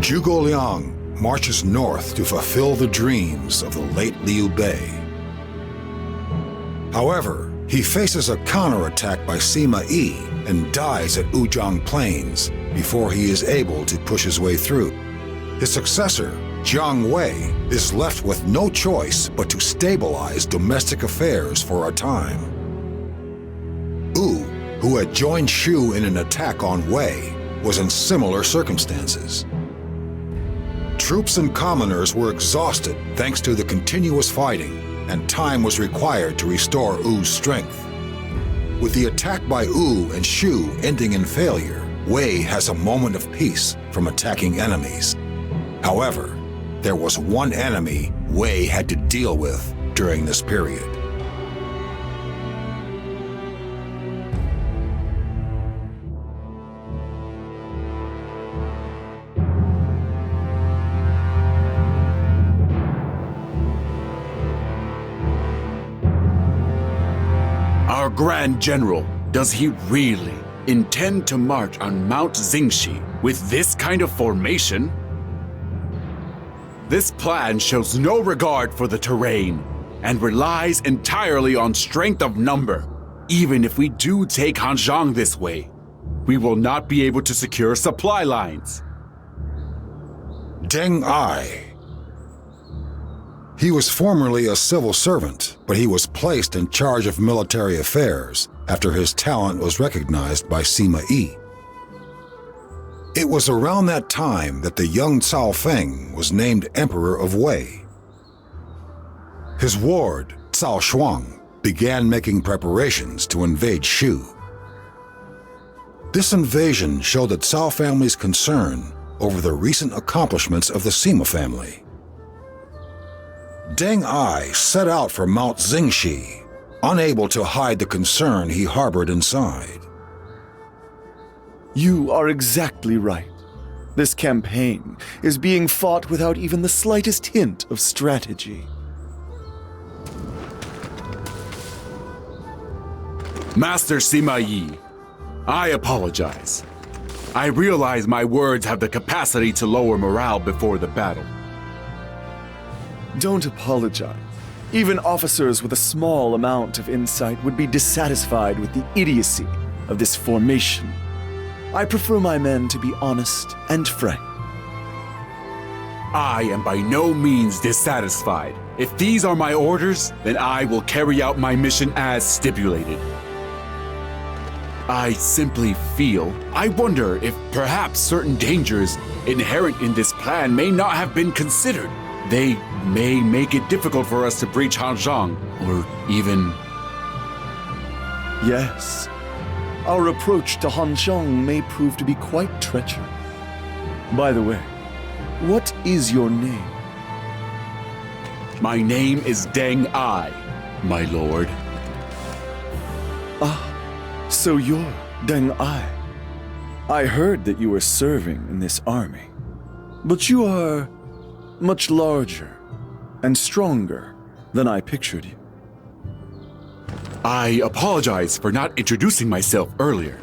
Zhuge Liang marches north to fulfill the dreams of the late Liu Bei. However, he faces a counterattack by Sima Yi and dies at Wuzhang Plains before he is able to push his way through. His successor, Jiang Wei, is left with no choice but to stabilize domestic affairs for a time. Wu, who had joined Shu in an attack on Wei, was in similar circumstances. Troops and commoners were exhausted thanks to the continuous fighting, and time was required to restore Wu's strength. With the attack by Wu and Shu ending in failure, Wei has a moment of peace from attacking enemies. However, there was one enemy Wei had to deal with during this period. Our Grand General, does he really intend to march on Mount Xingxi with this kind of formation? This plan shows no regard for the terrain and relies entirely on strength of number. Even if we do take Hanzhong this way, we will not be able to secure supply lines. Deng Ai. He was formerly a civil servant, but he was placed in charge of military affairs after his talent was recognized by Sima Yi. It was around that time that the young Cao Feng was named Emperor of Wei. His ward, Cao Shuang, began making preparations to invade Shu. This invasion showed the Cao family's concern over the recent accomplishments of the Sima family. Deng Ai set out for Mount Xingxi, unable to hide the concern he harbored inside. You are exactly right. This campaign is being fought without even the slightest hint of strategy. Master Sima Yi, I apologize. I realize my words have the capacity to lower morale before the battle. Don't apologize. Even officers with a small amount of insight would be dissatisfied with the idiocy of this formation. I prefer my men to be honest and frank. I am by no means dissatisfied. If these are my orders, then I will carry out my mission as stipulated. I simply I wonder if perhaps certain dangers inherent in this plan may not have been considered. They may make it difficult for us to breach Hanzhong, or even... Yes, our approach to Hanzhong may prove to be quite treacherous. By the way, what is your name? My name is Deng Ai, my lord. Ah, so you're Deng Ai. I heard that you were serving in this army, but you are much larger and stronger than I pictured you. I apologize for not introducing myself earlier.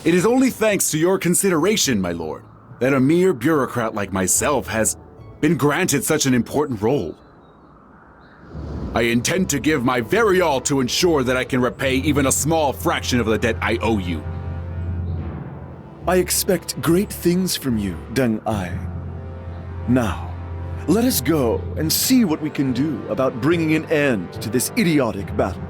It is only thanks to your consideration, my lord, that a mere bureaucrat like myself has been granted such an important role. I intend to give my very all to ensure that I can repay even a small fraction of the debt I owe you. I expect great things from you, Deng Ai. Now, let us go and see what we can do about bringing an end to this idiotic battle.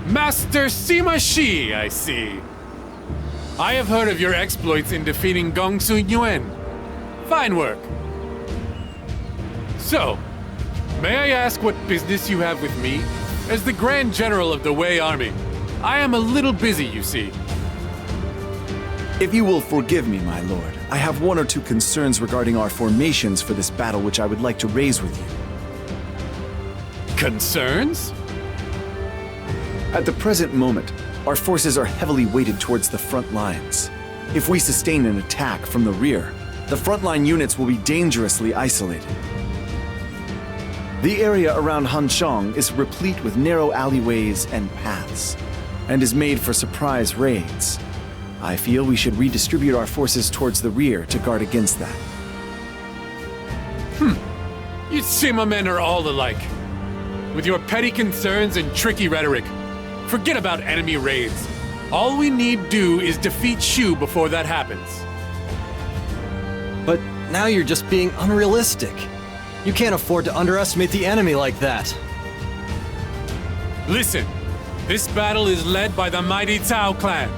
Master Sima Shi, I see. I have heard of your exploits in defeating Gongsu Yuan. Fine work. So, may I ask what business you have with me? As the Grand General of the Wei Army, I am a little busy, you see. If you will forgive me, my lord, I have one or two concerns regarding our formations for this battle which I would like to raise with you. Concerns? At the present moment, our forces are heavily weighted towards the front lines. If we sustain an attack from the rear, the frontline units will be dangerously isolated. The area around Hanzhong is replete with narrow alleyways and paths, and is made for surprise raids. I feel we should redistribute our forces towards the rear to guard against that. You Sima men are all alike. With your petty concerns and tricky rhetoric, forget about enemy raids. All we need do is defeat Shu before that happens. But now you're just being unrealistic. You can't afford to underestimate the enemy like that. Listen, this battle is led by the mighty Cao clan.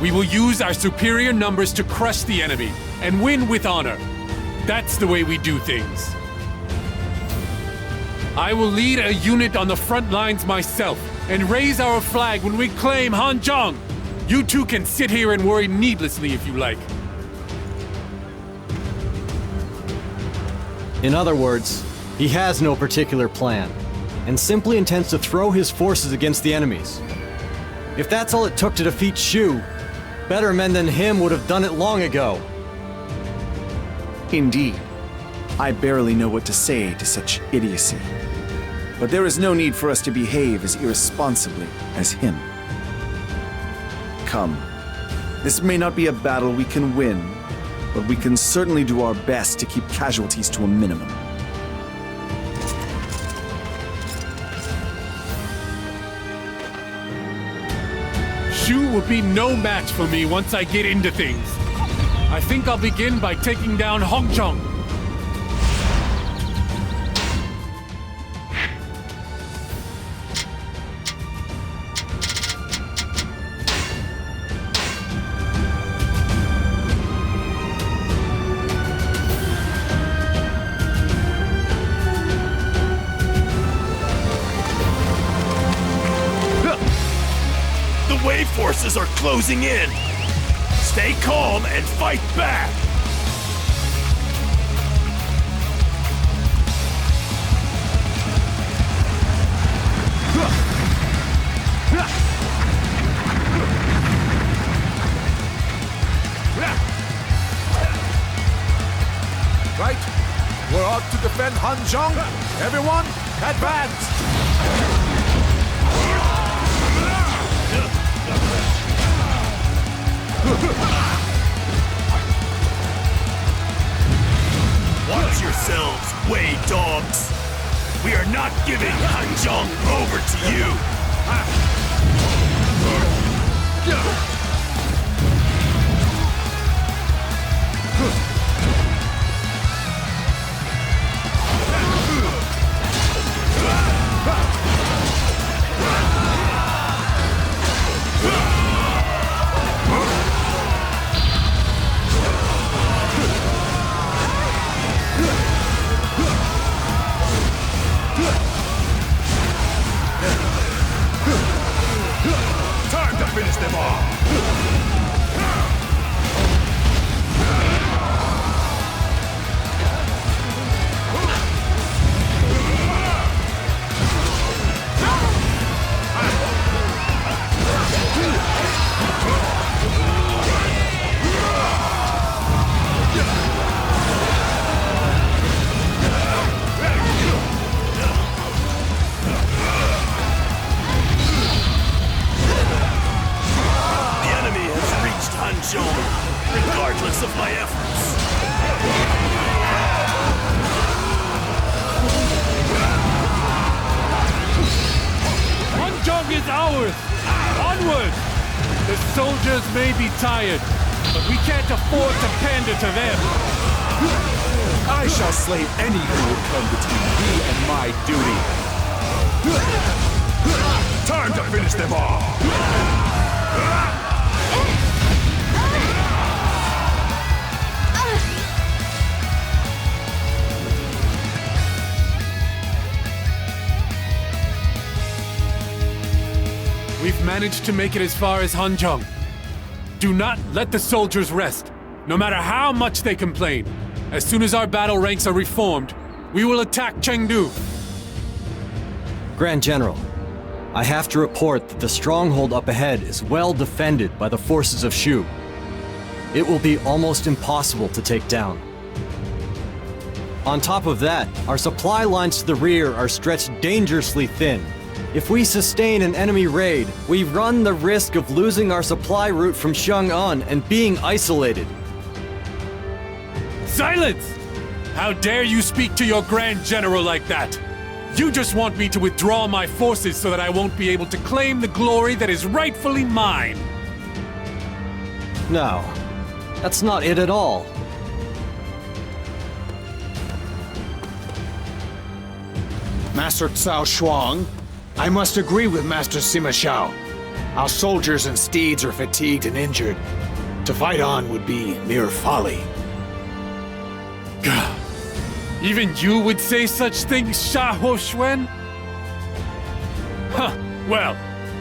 We will use our superior numbers to crush the enemy and win with honor. That's the way we do things. I will lead a unit on the front lines myself and raise our flag when we claim Hanzhong. You two can sit here and worry needlessly if you like. In other words, he has no particular plan, and simply intends to throw his forces against the enemies. If that's all it took to defeat Shu, better men than him would have done it long ago. Indeed, I barely know what to say to such idiocy. But there is no need for us to behave as irresponsibly as him. Come, this may not be a battle we can win, but we can certainly do our best to keep casualties to a minimum. Shu will be no match for me once I get into things. I think I'll begin by taking down Hanzhong. The wave forces are closing in. Stay calm and fight back. Right, we're out to defend Hanzhong. Everyone, advance! Watch yourselves, way dogs. We are not giving Hanzhong over to you. Time to finish them off! Regardless of my efforts. Hanzhong is ours! Onward! The soldiers may be tired, but we can't afford to pander to them. I shall slay any who will come between me and my duty. Time to finish them off! We've managed to make it as far as Hanzhong. Do not let the soldiers rest, no matter how much they complain. As soon as our battle ranks are reformed, we will attack Chengdu. Grand General, I have to report that the stronghold up ahead is well defended by the forces of Shu. it will be almost impossible to take down. On top of that, our supply lines to the rear are stretched dangerously thin. If we sustain an enemy raid, we run the risk of losing our supply route from Chang'an and being isolated. Silence! How dare you speak to your Grand General like that? You just want me to withdraw my forces so that I won't be able to claim the glory that is rightfully mine. No, that's not it at all. Master Cao Shuang, I must agree with Master Sima Xiao. Our soldiers and steeds are fatigued and injured. To fight on would be mere folly. Even you would say such things, Sha Ho Xuan? Huh, well,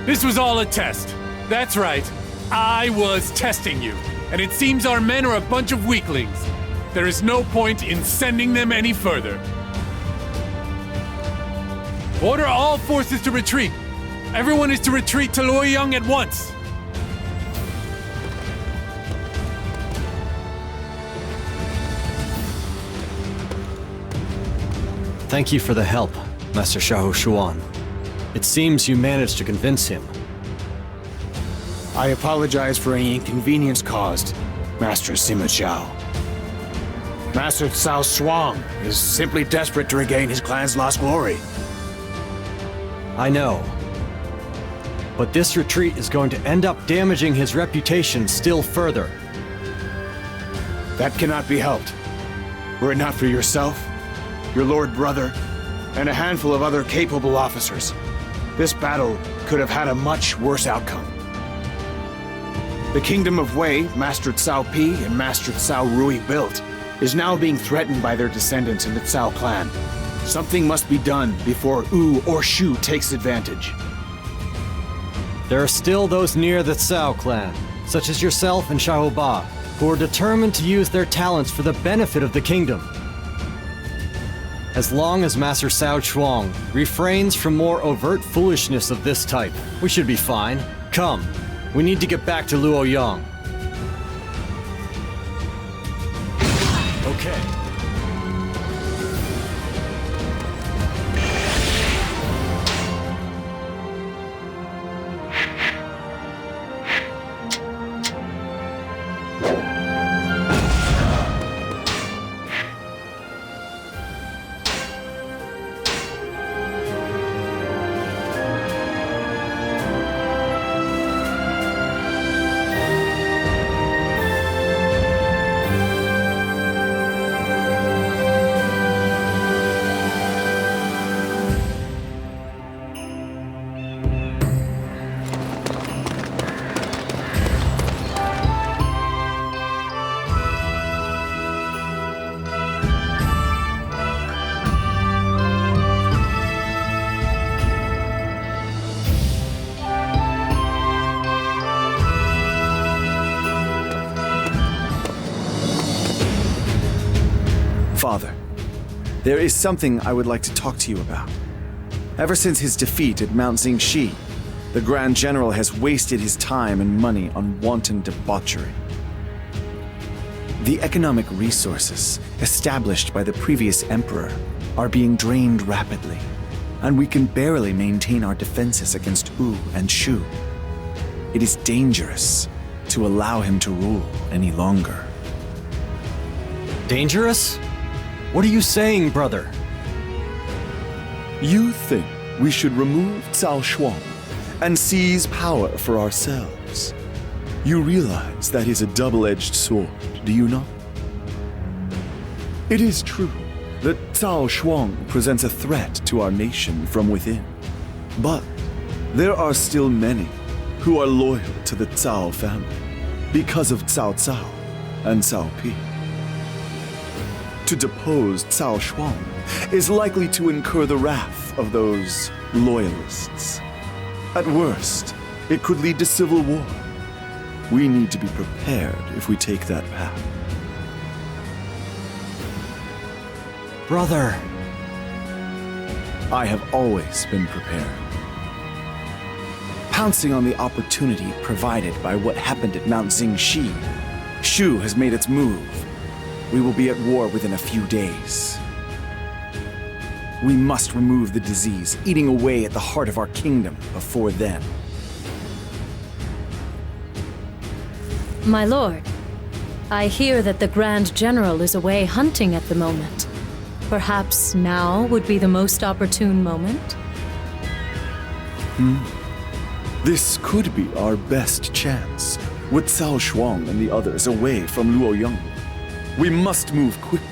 this was all a test. That's right, I was testing you, and it seems our men are a bunch of weaklings. There is no point in sending them any further. Order all forces to retreat. Everyone is to retreat to Luoyang at once. Thank you for the help, Master Xiahou Shuan. It seems you managed to convince him. I apologize for any inconvenience caused, Master Sima Xiao. Master Cao Shuang is simply desperate to regain his clan's lost glory. I know. But this retreat is going to end up damaging his reputation still further. That cannot be helped. Were it not for yourself, your lord brother, and a handful of other capable officers, this battle could have had a much worse outcome. The kingdom of Wei, Master Cao Pi and Master Cao Rui built, is now being threatened by their descendants in the Cao clan. Something must be done before Wu or Shu takes advantage. There are still those near the Cao clan, such as yourself and Xiahou Ba, who are determined to use their talents for the benefit of the kingdom. As long as Master Cao Shuang refrains from more overt foolishness of this type, we should be fine. Come, we need to get back to Luoyang. Okay. Father, there is something I would like to talk to you about. Ever since his defeat at Mount Xingxi, the Grand General has wasted his time and money on wanton debauchery. The economic resources established by the previous emperor are being drained rapidly, and we can barely maintain our defenses against Wu and Shu. It is dangerous to allow him to rule any longer. Dangerous? What are you saying, brother? You think we should remove Cao Shuang and seize power for ourselves? You realize that is a double-edged sword, do you not? It is true that Cao Shuang presents a threat to our nation from within, but there are still many who are loyal to the Cao family because of Cao Cao and Cao Pi. To depose Cao Shuang is likely to incur the wrath of those loyalists. At worst, it could lead to civil war. We need to be prepared if we take that path. Brother. I have always been prepared. Pouncing on the opportunity provided by what happened at Mount Xingxi, Shu has made its move. We will be at war within a few days. We must remove the disease eating away at the heart of our kingdom before then. My lord, I hear that the Grand General is away hunting at the moment. Perhaps now would be the most opportune moment? This could be our best chance, with Cao Shuang and the others away from Luoyang. We must move quickly.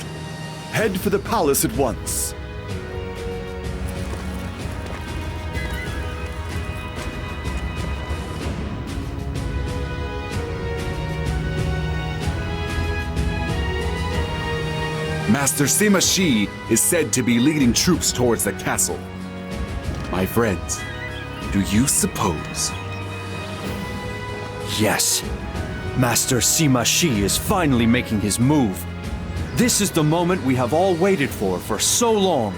Head for the palace at once. Master Sima Shi is said to be leading troops towards the castle. My friends, do you suppose? Yes. Master Sima Shi is finally making his move. This is the moment we have all waited for so long.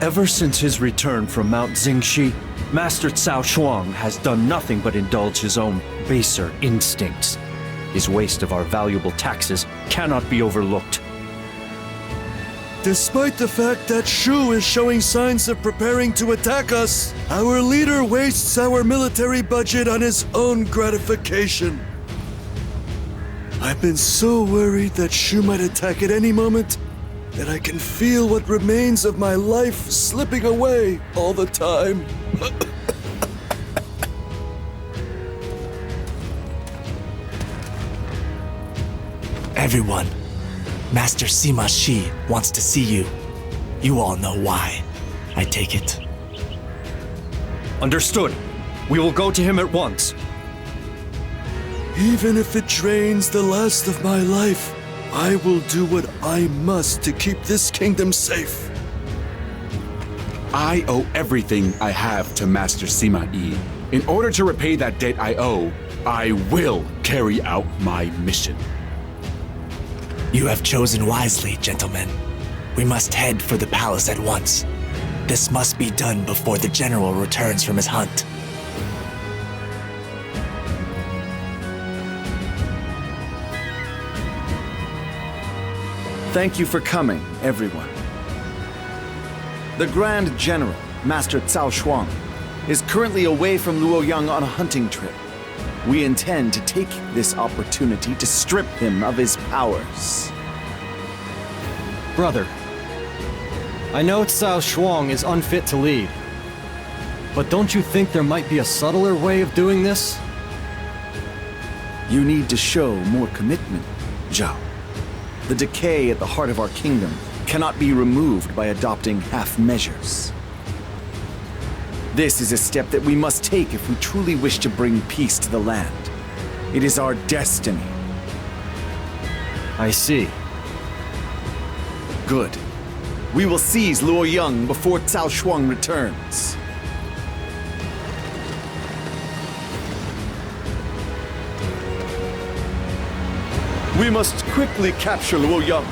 Ever since his return from Mount Xingxi, Master Cao Shuang has done nothing but indulge his own baser instincts. His waste of our valuable taxes cannot be overlooked. Despite the fact that Shu is showing signs of preparing to attack us, our leader wastes our military budget on his own gratification. I've been so worried that Shu might attack at any moment that I can feel what remains of my life slipping away all the time. Everyone, Master Sima Shi wants to see you. You all know why, I take it. Understood. We will go to him at once. Even if it drains the last of my life, I will do what I must to keep this kingdom safe. I owe everything I have to Master Sima Yi. In order to repay that debt I owe, I will carry out my mission. You have chosen wisely, gentlemen. We must head for the palace at once. This must be done before the general returns from his hunt. Thank you for coming, everyone. The Grand General, Master Cao Shuang, is currently away from Luoyang on a hunting trip. We intend to take this opportunity to strip him of his powers. Brother, I know Cao Shuang is unfit to lead, but don't you think there might be a subtler way of doing this? You need to show more commitment, Zhao. The decay at the heart of our kingdom cannot be removed by adopting half measures. This is a step that we must take if we truly wish to bring peace to the land. It is our destiny. I see. Good. We will seize Luoyang before Cao Shuang returns. We must quickly capture Luoyang.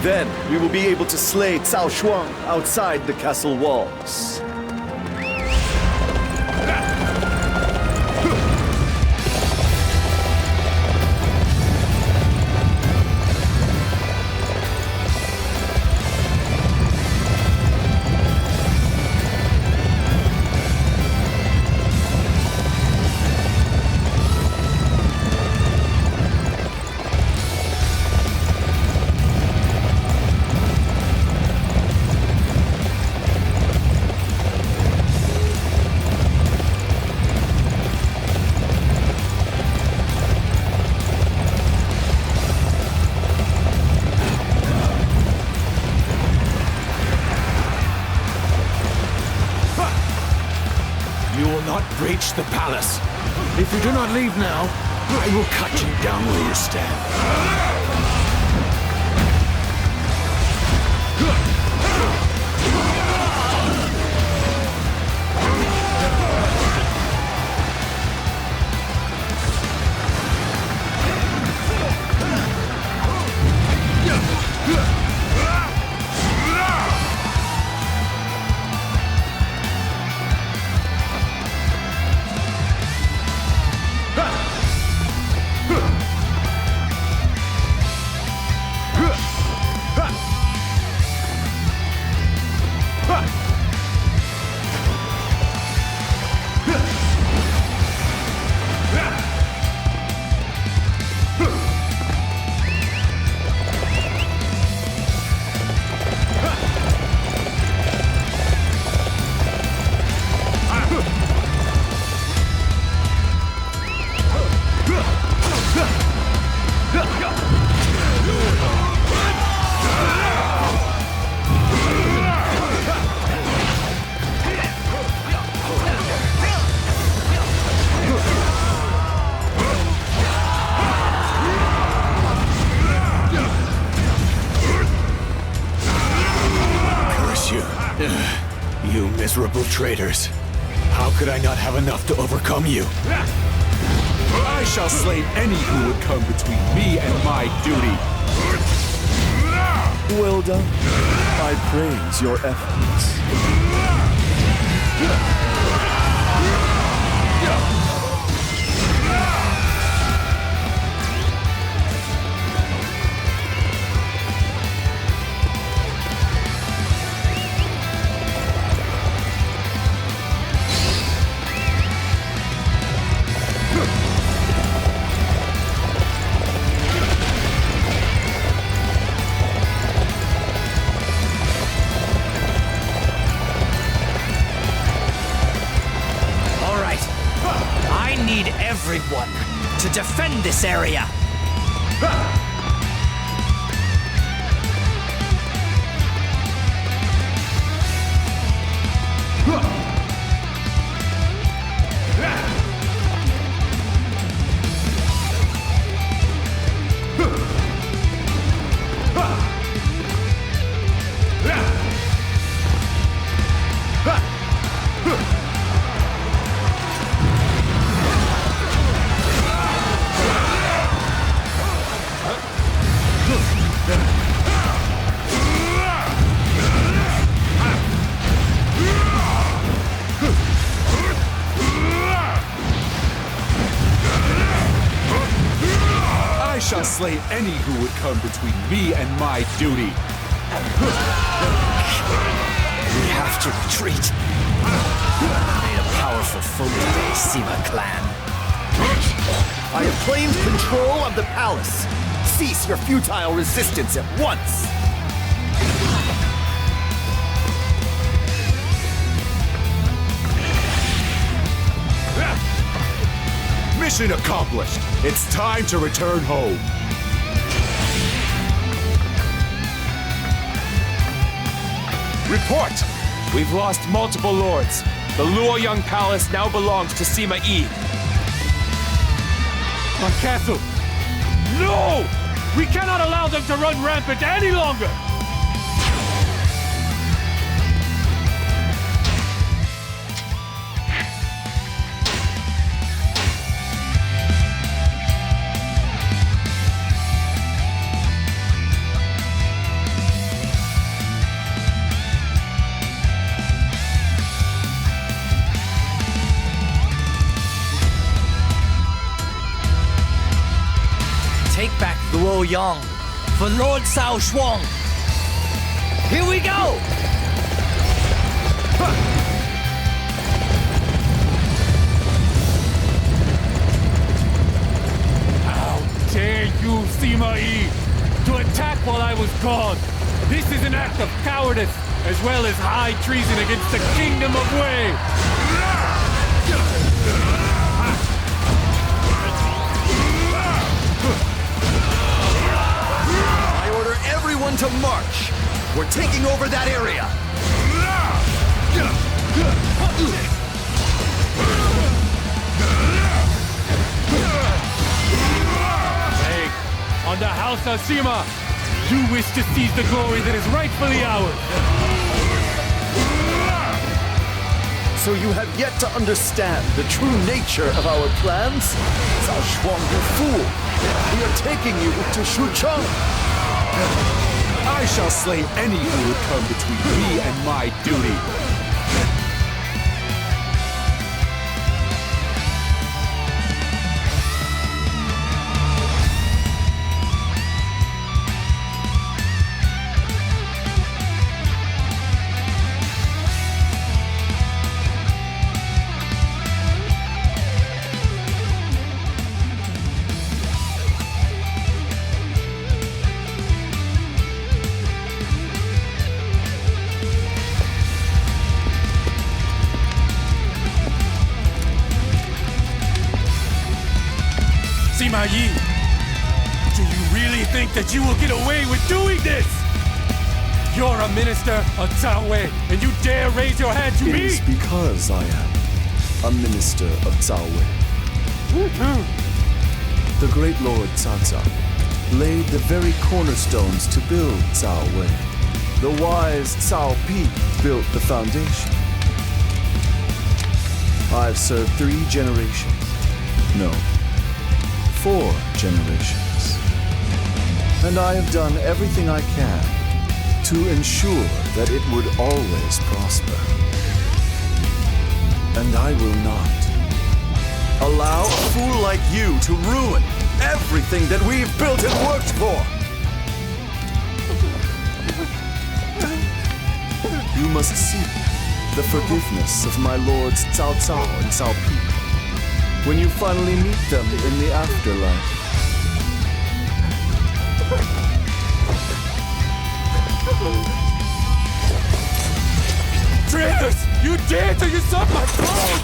Then we will be able to slay Cao Shuang outside the castle walls. Breach the palace. If you do not leave now, I will cut you down where you stand. You miserable traitors. How could I not have enough to overcome you? I shall slay any who would come between me and my duty. Well done. I praise your efforts. Everyone to defend this area. I shall slay any who would come between me and my duty. We have to retreat. Made a powerful foe today, Sima clan. I have claimed control of the palace. Cease your futile resistance at once. Mission accomplished. It's time to return home. Report! We've lost multiple lords. The Luoyang Palace now belongs to Sima Yi. Our castle! No! We cannot allow them to run rampant any longer! Take back Luoyang for Lord Cao Shuang. Here we go! How dare you, Sima Yi, to attack while I was gone! This is an act of cowardice, as well as high treason against the Kingdom of Wei! Everyone to march! We're taking over that area! Hey, on the House of Sima, you wish to seize the glory that is rightfully ours! So you have yet to understand the true nature of our plans? Cao Shuang, you fool! We are taking you to Shucheng! I shall slay any who would come between me and my duty. Sima Yi, do you really think that you will get away with doing this? You're a minister of Cao Wei, and you dare raise your hand to It me? is because I am a minister of Cao Wei. The great Lord Cao laid the very cornerstones to build Cao Wei. The wise Cao Pi built the foundation. I've served 3 generations. No, 4 generations. And I have done everything I can to ensure that it would always prosper. And I will not allow a fool like you to ruin everything that we've built and worked for. You must seek the forgiveness of my lords Cao Cao and Cao Pi when you finally meet them in the afterlife. Traitors! You dare to usurp my throne!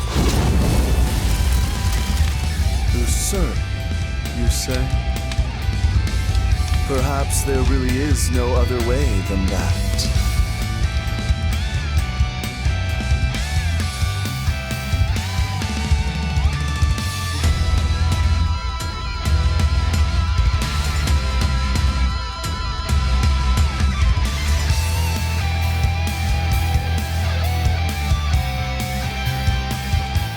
Usurp, you say? Perhaps there really is no other way than that.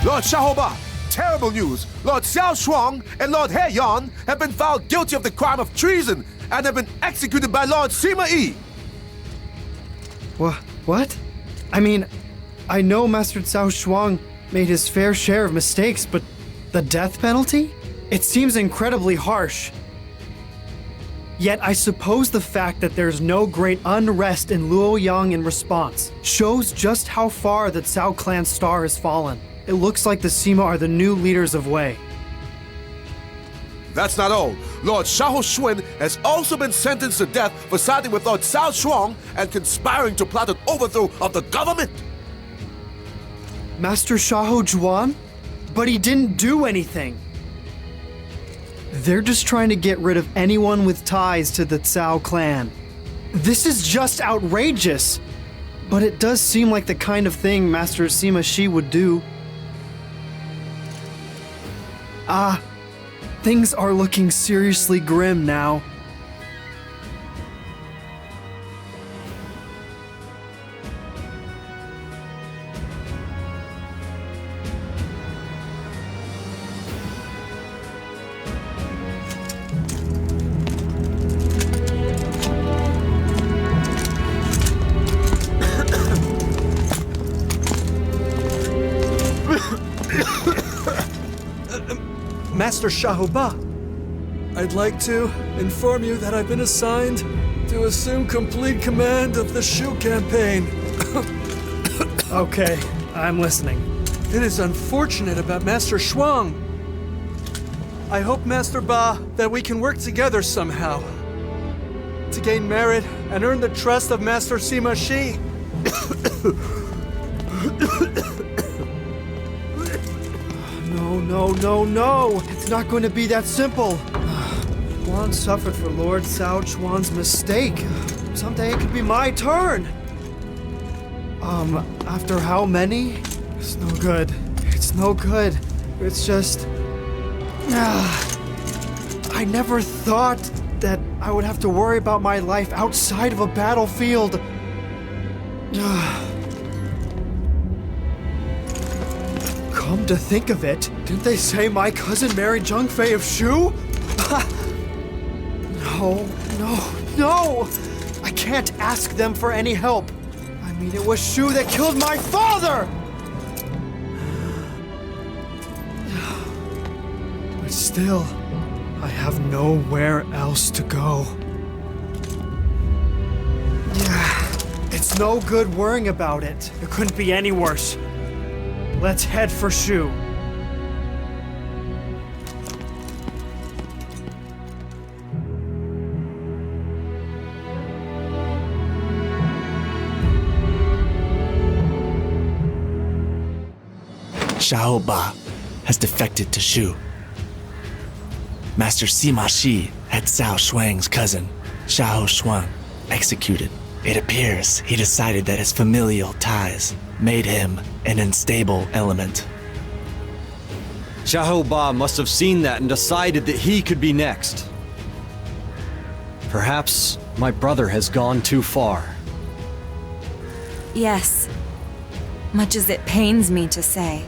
Lord Shaoba, terrible news! Lord Xiao Shuang and Lord He Yan have been found guilty of the crime of treason and have been executed by Lord Sima Yi! What? I mean, I know Master Cao Shuang made his fair share of mistakes, but the death penalty? It seems incredibly harsh. Yet I suppose the fact that there's no great unrest in Luoyang in response shows just how far the Cao clan's star has fallen. It looks like the Sima are the new leaders of Wei. That's not all. Lord Xiao Xuan has also been sentenced to death for siding with Lord Cao Shuang and conspiring to plot an overthrow of the government. Master Xiahou Juan? But he didn't do anything. They're just trying to get rid of anyone with ties to the Cao clan. This is just outrageous. But it does seem like the kind of thing Master Sima Shi would do. Things are looking seriously grim now. Master Shaoba, I'd like to inform you that I've been assigned to assume complete command of the Shu campaign. Okay, I'm listening. It is unfortunate about Master Shuang. I hope, Master Ba, that we can work together somehow to gain merit and earn the trust of Master Sima Shi. No. It's not going to be that simple. Juan suffered for Lord Cao Chuan's mistake. Someday it could be my turn. After how many? It's no good. It's no good. It's just... I never thought that I would have to worry about my life outside of a battlefield. Come to think of it, didn't they say my cousin married Zheng Fei of Shu? No! I can't ask them for any help. I mean, it was Shu that killed my father! But still, I have nowhere else to go. It's no good worrying about it. It couldn't be any worse. Let's head for Shu. Xiaoba has defected to Shu. Master Sima Shi had Cao Shuang's cousin, Xiahou Shuang, executed. It appears he decided that his familial ties made him an unstable element. Xiahou Ba must have seen that and decided that he could be next. Perhaps my brother has gone too far. Yes. Much as it pains me to say.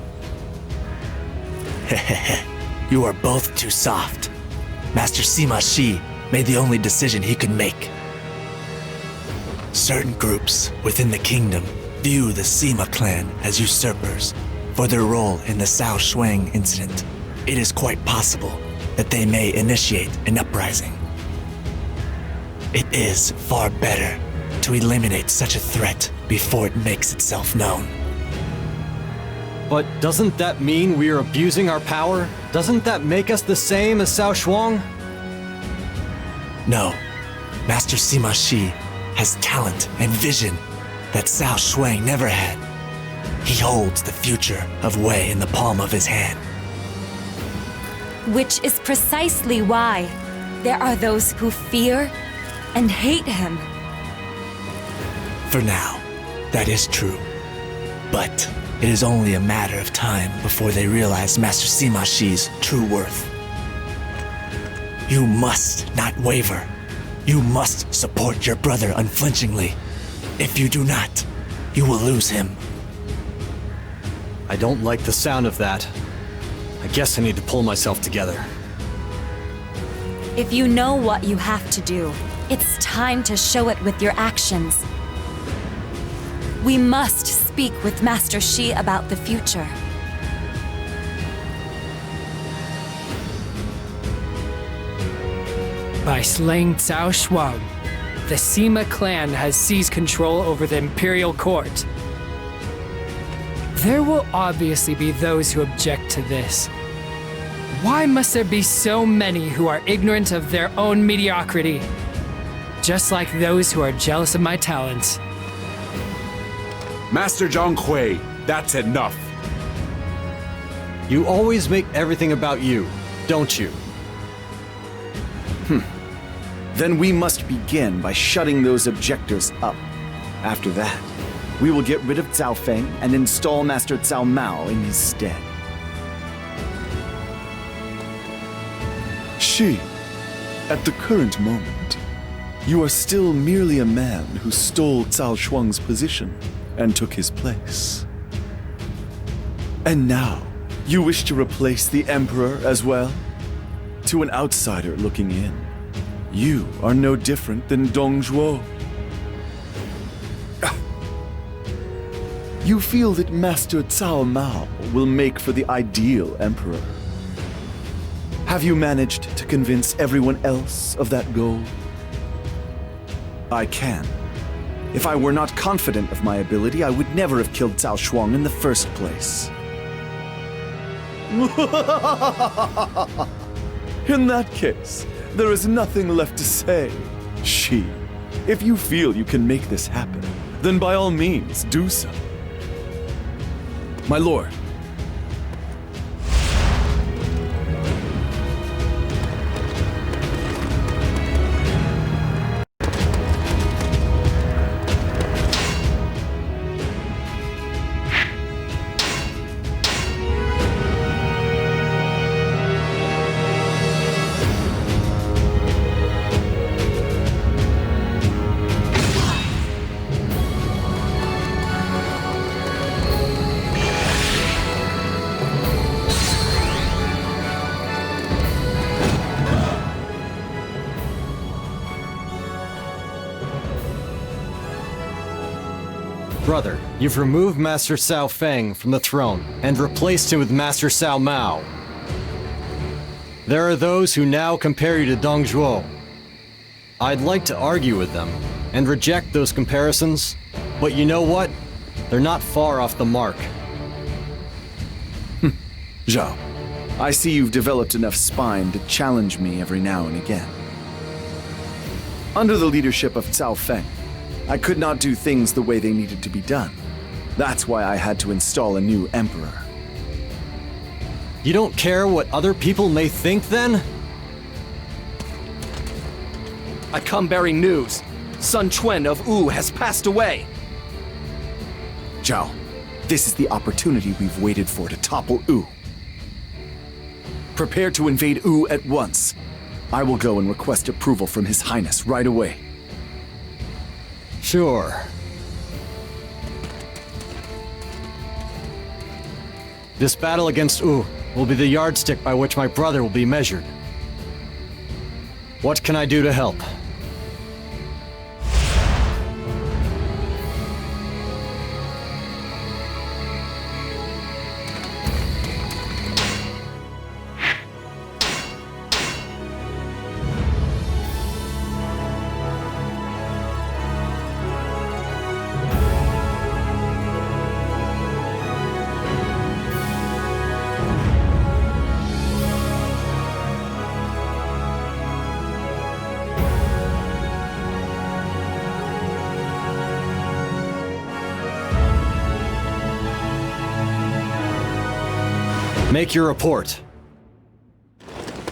You are both too soft. Master Sima Shi made the only decision he could make. Certain groups within the kingdom view the Sima clan as usurpers for their role in the Cao Shuang incident. It is quite possible that they may initiate an uprising. It is far better to eliminate such a threat before it makes itself known. But doesn't that mean we are abusing our power? Doesn't that make us the same as Cao Shuang? No. Master Sima Shi has talent and vision that Cao Shuang never had. He holds the future of Wei in the palm of his hand. Which is precisely why there are those who fear and hate him. For now, that is true. But it is only a matter of time before they realize Master Sima Shi's true worth. You must not waver. You must support your brother unflinchingly. If you do not, you will lose him. I don't like the sound of that. I guess I need to pull myself together. If you know what you have to do, it's time to show it with your actions. We must speak with Master Shi about the future. By slaying Cao Shuang, the Sima clan has seized control over the imperial court. There will obviously be those who object to this. Why must there be so many who are ignorant of their own mediocrity? Just like those who are jealous of my talents. Master Zhang Hui, that's enough. You always make everything about you, don't you? Then we must begin by shutting those objectors up. After that, we will get rid of Cao Feng and install Master Cao Mao in his stead. Shi, at the current moment, you are still merely a man who stole Cao Shuang's position and took his place. And now, you wish to replace the Emperor as well? To an outsider looking in, you are no different than Dong Zhuo. You feel that Master Cao Mao will make for the ideal emperor. Have you managed to convince everyone else of that goal? I can. If I were not confident of my ability, I would never have killed Cao Shuang in the first place. In that case, there is nothing left to say. Shi, if you feel you can make this happen, then by all means do so. My lord. Brother, you've removed Master Cao Feng from the throne and replaced him with Master Cao Mao. There are those who now compare you to Dong Zhuo. I'd like to argue with them and reject those comparisons, but you know what? They're not far off the mark. Zhao, I see you've developed enough spine to challenge me every now and again. Under the leadership of Cao Feng, I could not do things the way they needed to be done. That's why I had to install a new emperor. You don't care what other people may think then? I come bearing news. Sun Quan of Wu has passed away. Zhao, this is the opportunity we've waited for to topple Wu. Prepare to invade Wu at once. I will go and request approval from His Highness right away. Sure. This battle against U will be the yardstick by which my brother will be measured. What can I do to help? Make your report.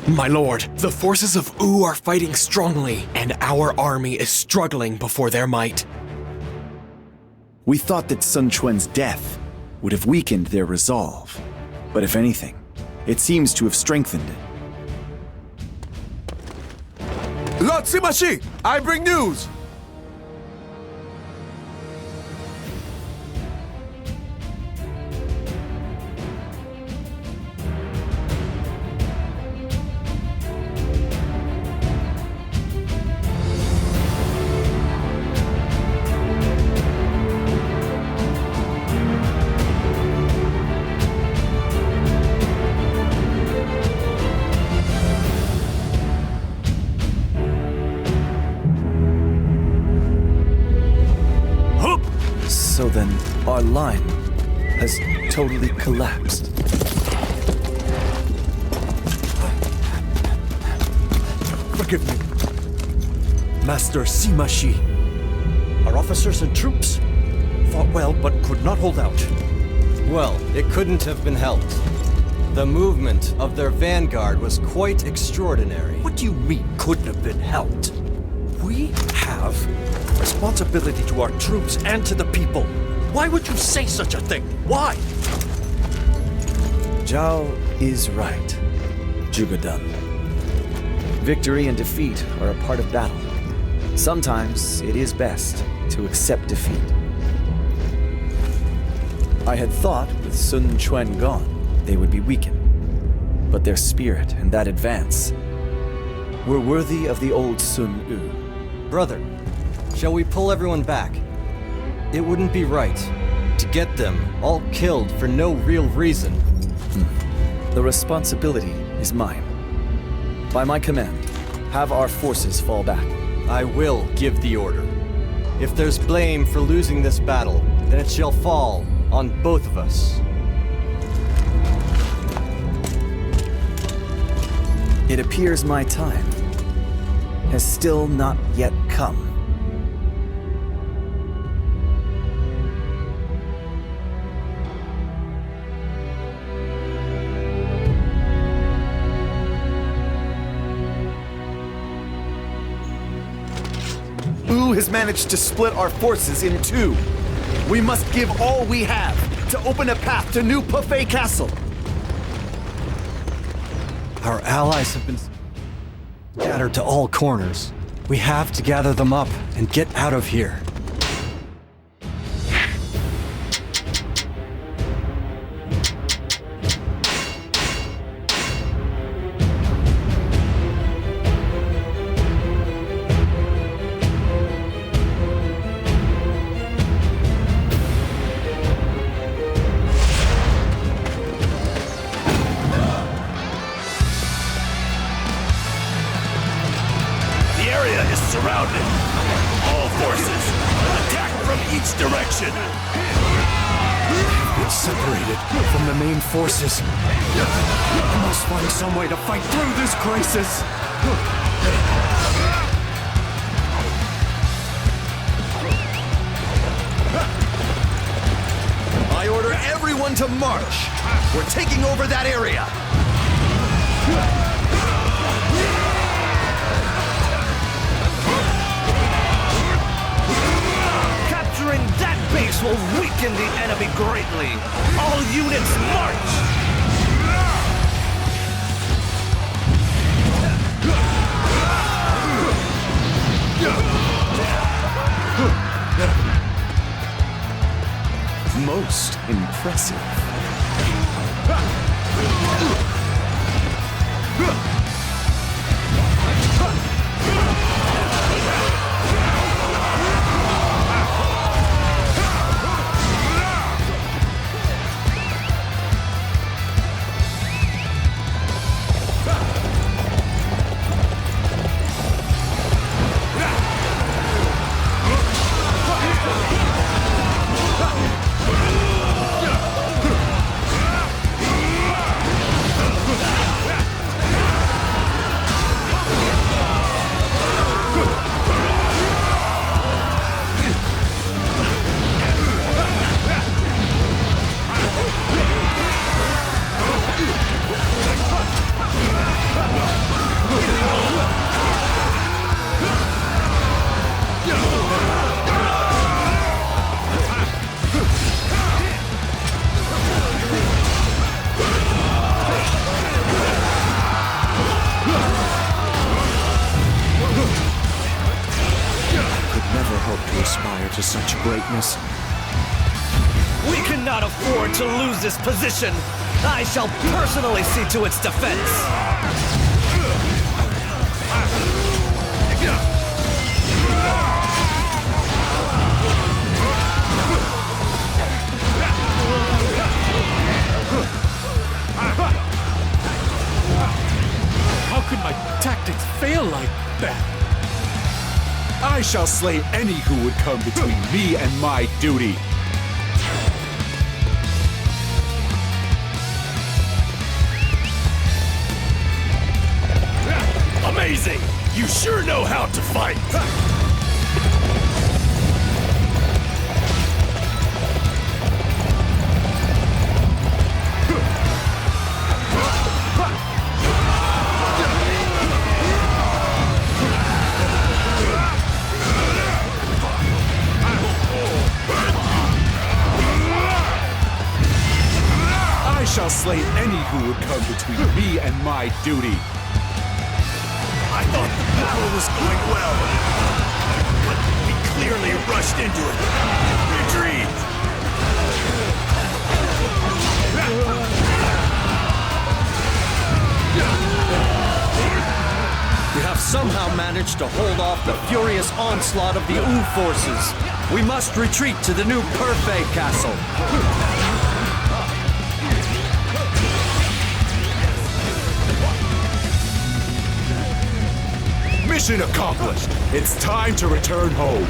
My lord, the forces of U are fighting strongly, and our army is struggling before their might. We thought that Sun Quan's death would have weakened their resolve, but if anything, it seems to have strengthened it. Lord Sima Shi, I bring news! So then, our line has totally collapsed. Forgive me, Master Sima Shi. Our officers and troops fought well but could not hold out. Well, it couldn't have been helped. The movement of their vanguard was quite extraordinary. What do you mean, couldn't have been helped? We have responsibility to our troops and to the people. Why would you say such a thing? Why? Zhao is right, Jugadan. Victory and defeat are a part of battle. Sometimes it is best to accept defeat. I had thought with Sun Quan gone, they would be weakened. But their spirit and that advance were worthy of the old Sun Yu. Brother, shall we pull everyone back? It wouldn't be right to get them all killed for no real reason. The responsibility is mine. By my command, have our forces fall back. I will give the order. If there's blame for losing this battle, then it shall fall on both of us. It appears my time has still not yet come. Wu has managed to split our forces in two. We must give all we have to open a path to New Buffet Castle. Our allies have been scattered to all corners. We have to gather them up and get out of here. Surrounded! All forces, attack from each direction! It's separated from the main forces. I must find some way to fight through this crisis. I order everyone to march! We're taking over that area! Capturing that base will weaken the enemy greatly! All units march! Most impressive. To such greatness. We cannot afford to lose this position. I shall personally see to its defense. How could my tactics fail like that? I shall slay any who would come between me and my duty. Amazing! You sure know how to fight! I shall slay any who would come between me and my duty. I thought the battle was going well, but we clearly rushed into it. Retreat! We have somehow managed to hold off the furious onslaught of the U forces. We must retreat to the new Perfei castle. Mission accomplished. It's time to return home.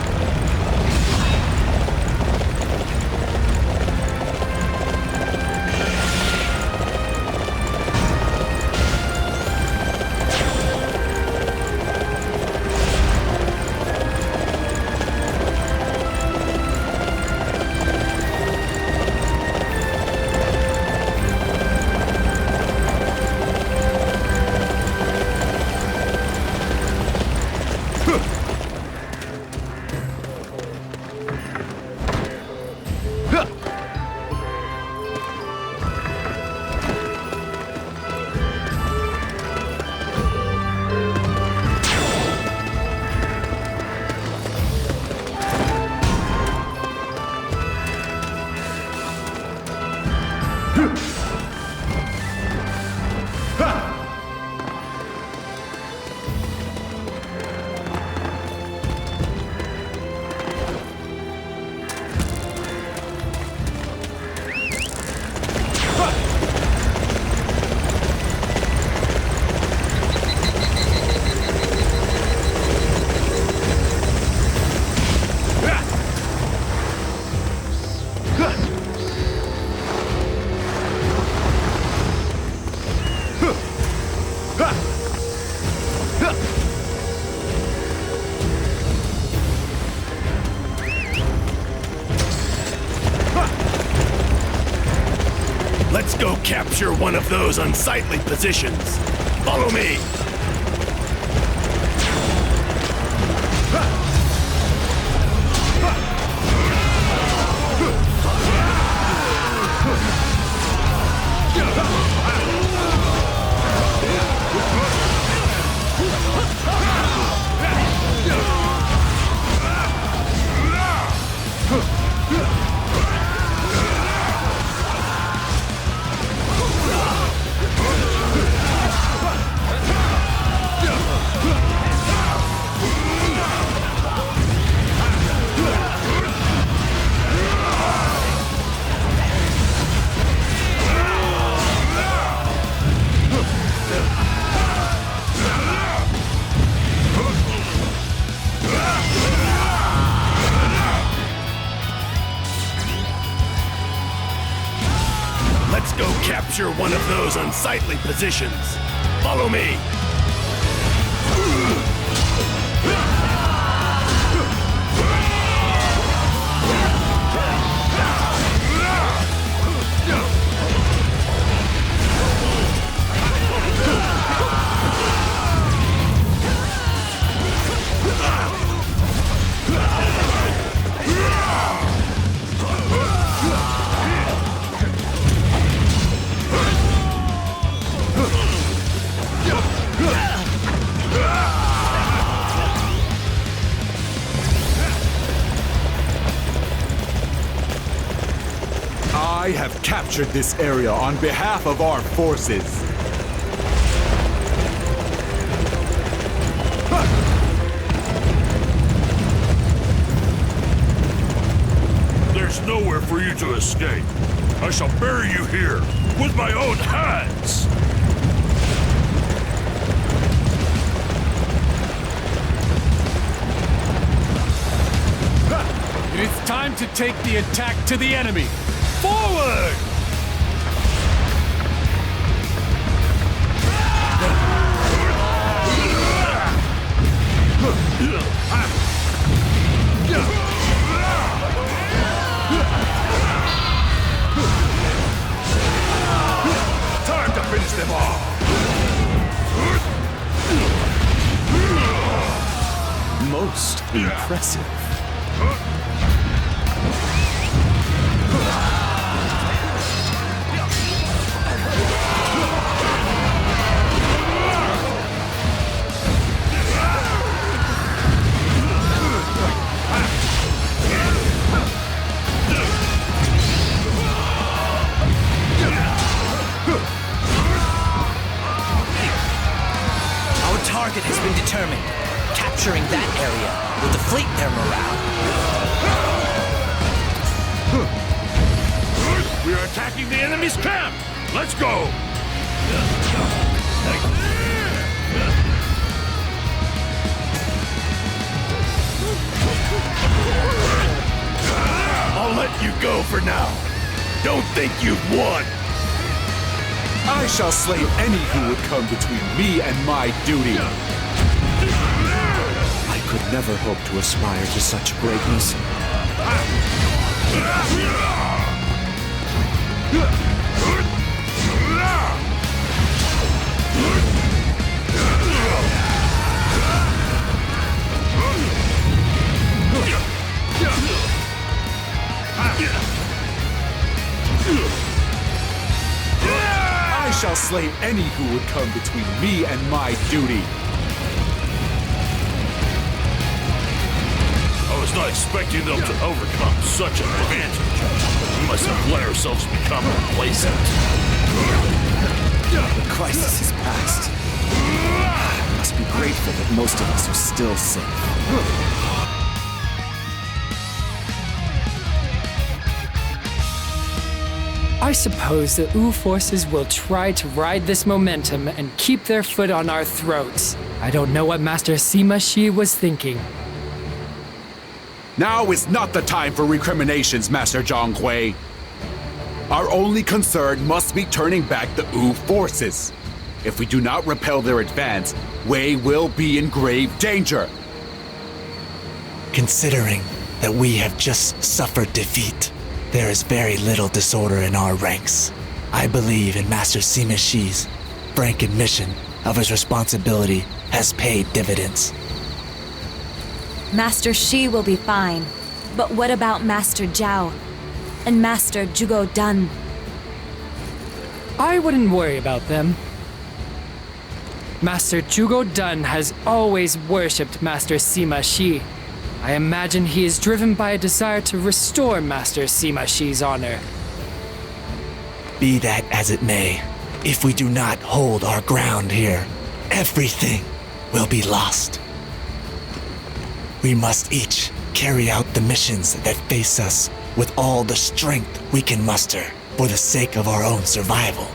Let's go capture one of those unsightly positions. Follow me! capture one of those unsightly positions. Follow me. I have captured this area on behalf of our forces. There's nowhere for you to escape. I shall bury you here with my own hands. It is time to take the attack to the enemy. Forward! Time to finish them off. Most impressive. Our target has been determined. Capturing that area will deflate their morale. We are attacking the enemy's camp. Let's go. I'll let you go for now. Don't think you've won. I shall slay any who would come between me and my duty. I could never hope to aspire to such greatness. I shall slay any who would come between me and my duty. I was not expecting them to overcome such an advantage. We must have let ourselves become complacent. The crisis is past. I must be grateful that most of us are still safe. I suppose the Wu forces will try to ride this momentum and keep their foot on our throats. I don't know what Master Sima Shi was thinking. Now is not the time for recriminations, Master Zhang Hui. Our only concern must be turning back the Wu forces. If we do not repel their advance, Wei will be in grave danger. Considering that we have just suffered defeat, there is very little disorder in our ranks. I believe in Master Sima Shi's frank admission of his responsibility has paid dividends. Master Shi will be fine. But what about Master Zhao and Master Zhugo Dan? I wouldn't worry about them. Master Zhugo Dan has always worshipped Master Sima Shi. I imagine he is driven by a desire to restore Master Sima Shi's honor. Be that as it may, if we do not hold our ground here, everything will be lost. We must each carry out the missions that face us with all the strength we can muster for the sake of our own survival.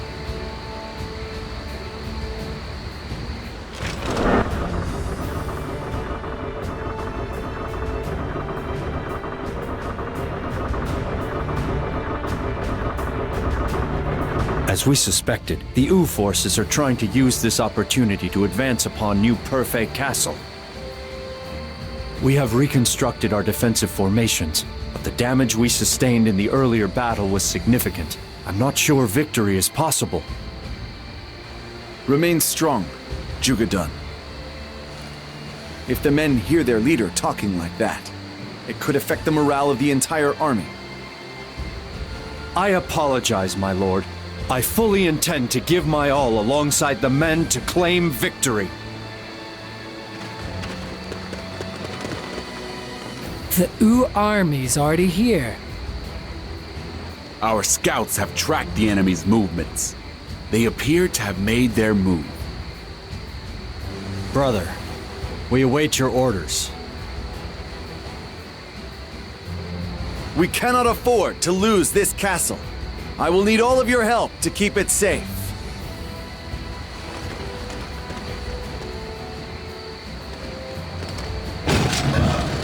As we suspected, the U forces are trying to use this opportunity to advance upon New Perfect Castle. We have reconstructed our defensive formations, but the damage we sustained in the earlier battle was significant. I'm not sure victory is possible. Remain strong, Jugadun. If the men hear their leader talking like that, it could affect the morale of the entire army. I apologize, my lord. I fully intend to give my all alongside the men to claim victory. The U army's already here. Our scouts have tracked the enemy's movements. They appear to have made their move. Brother, we await your orders. We cannot afford to lose this castle. I will need all of your help to keep it safe.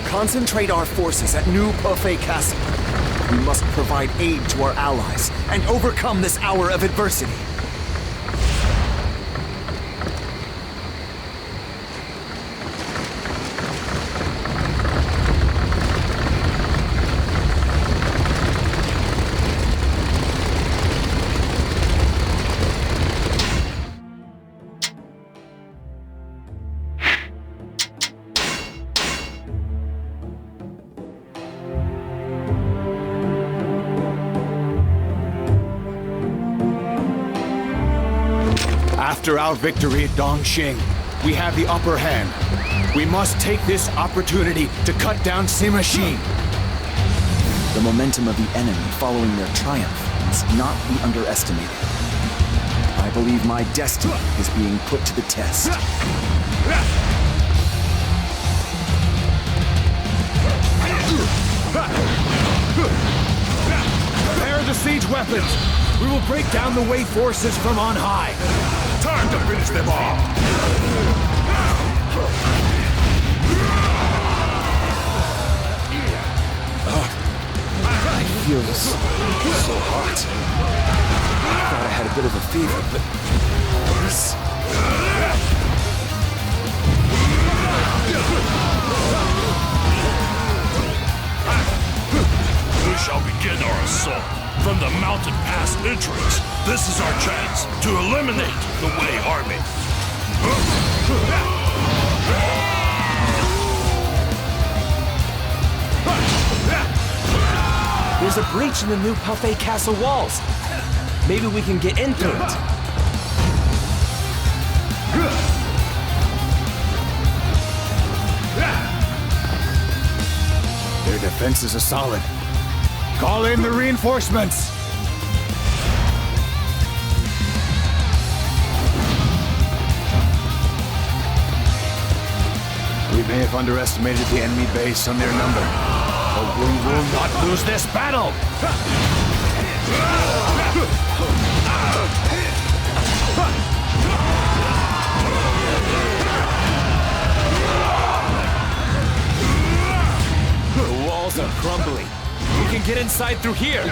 Concentrate our forces at New Perfect Castle. We must provide aid to our allies and overcome this hour of adversity. After our victory at Dongxing, we have the upper hand. We must take this opportunity to cut down Sima Shi. The momentum of the enemy following their triumph must not be underestimated. I believe my destiny is being put to the test. Prepare the siege weapons! We will break down the Wei forces from on high. Time to finish them off! I feel so hot. I thought I had a bit of a fever, but this... We shall begin our assault from the mountain pass entrance. This is our chance to eliminate the Wei army. There's a breach in the New Perfect Castle walls. Maybe we can get in through it. Their defenses are solid. Call in the reinforcements! We may have underestimated the enemy base on their number, but we will not lose this battle! The walls are crumbling. We can get inside through here.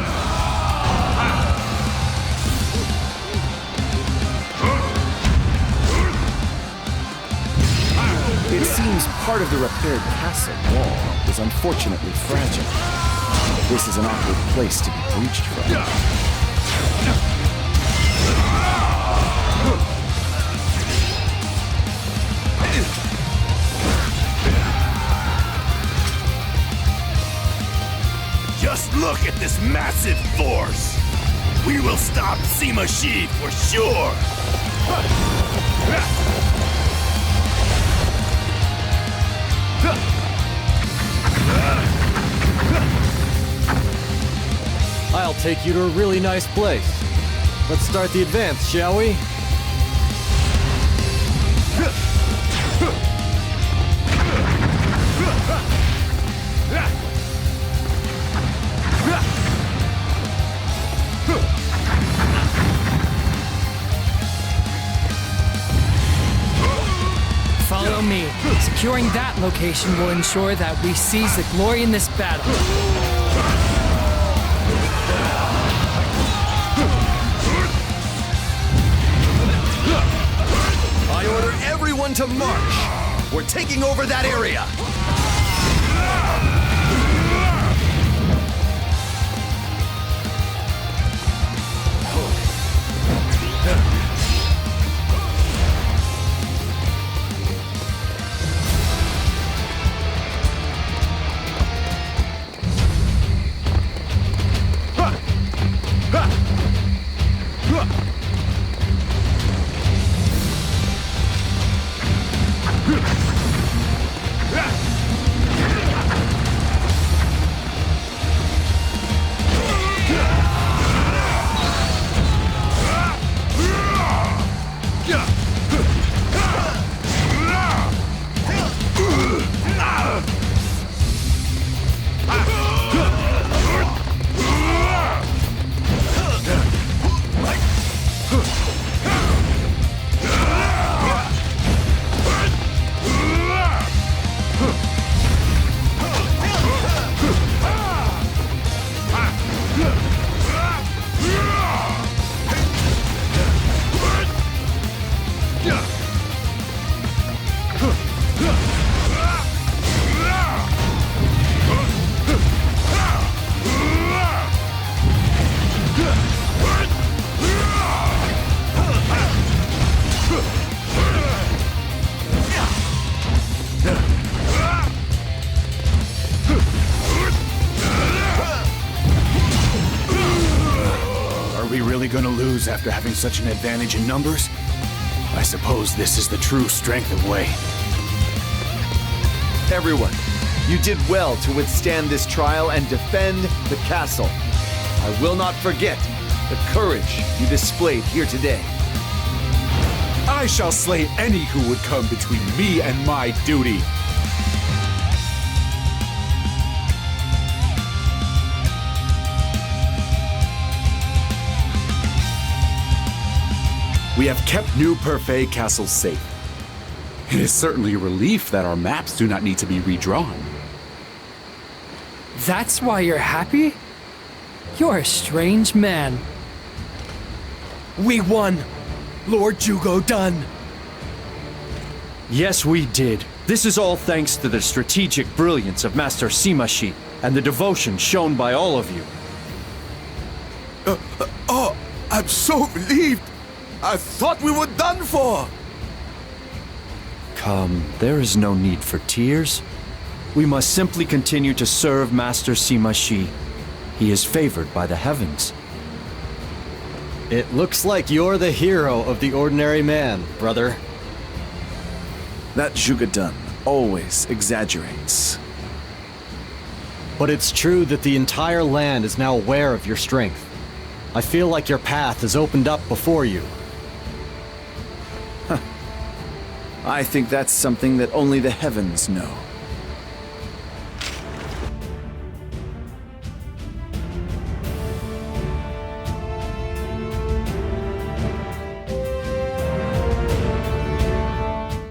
It seems part of the repaired castle wall is unfortunately fragile. This is an awkward place to be breached from. Just look at this massive force! We will stop Sima Shi for sure! I'll take you to a really nice place. Let's start the advance, shall we? Follow me. Securing that location will ensure that we seize the glory in this battle. everyone to march! We're taking over that area! Gonna lose after having such an advantage in numbers? I suppose this is the true strength of Wei. Everyone, you did well to withstand this trial and defend the castle. I will not forget the courage you displayed here today. I shall slay any who would come between me and my duty. We have kept New Perfet Castle safe. It is certainly a relief that our maps do not need to be redrawn. That's why you're happy? You're a strange man. We won! Lord Jugo done! Yes, we did. This is all thanks to the strategic brilliance of Master Simashi and the devotion shown by all of you. Oh, I'm so relieved! I thought we were done for! Come, there is no need for tears. We must simply continue to serve Master Simashi. He is favored by the heavens. It looks like you're the hero of the ordinary man, brother. That Jugadun always exaggerates. But it's true that the entire land is now aware of your strength. I feel like your path has opened up before you. I think that's something that only the heavens know.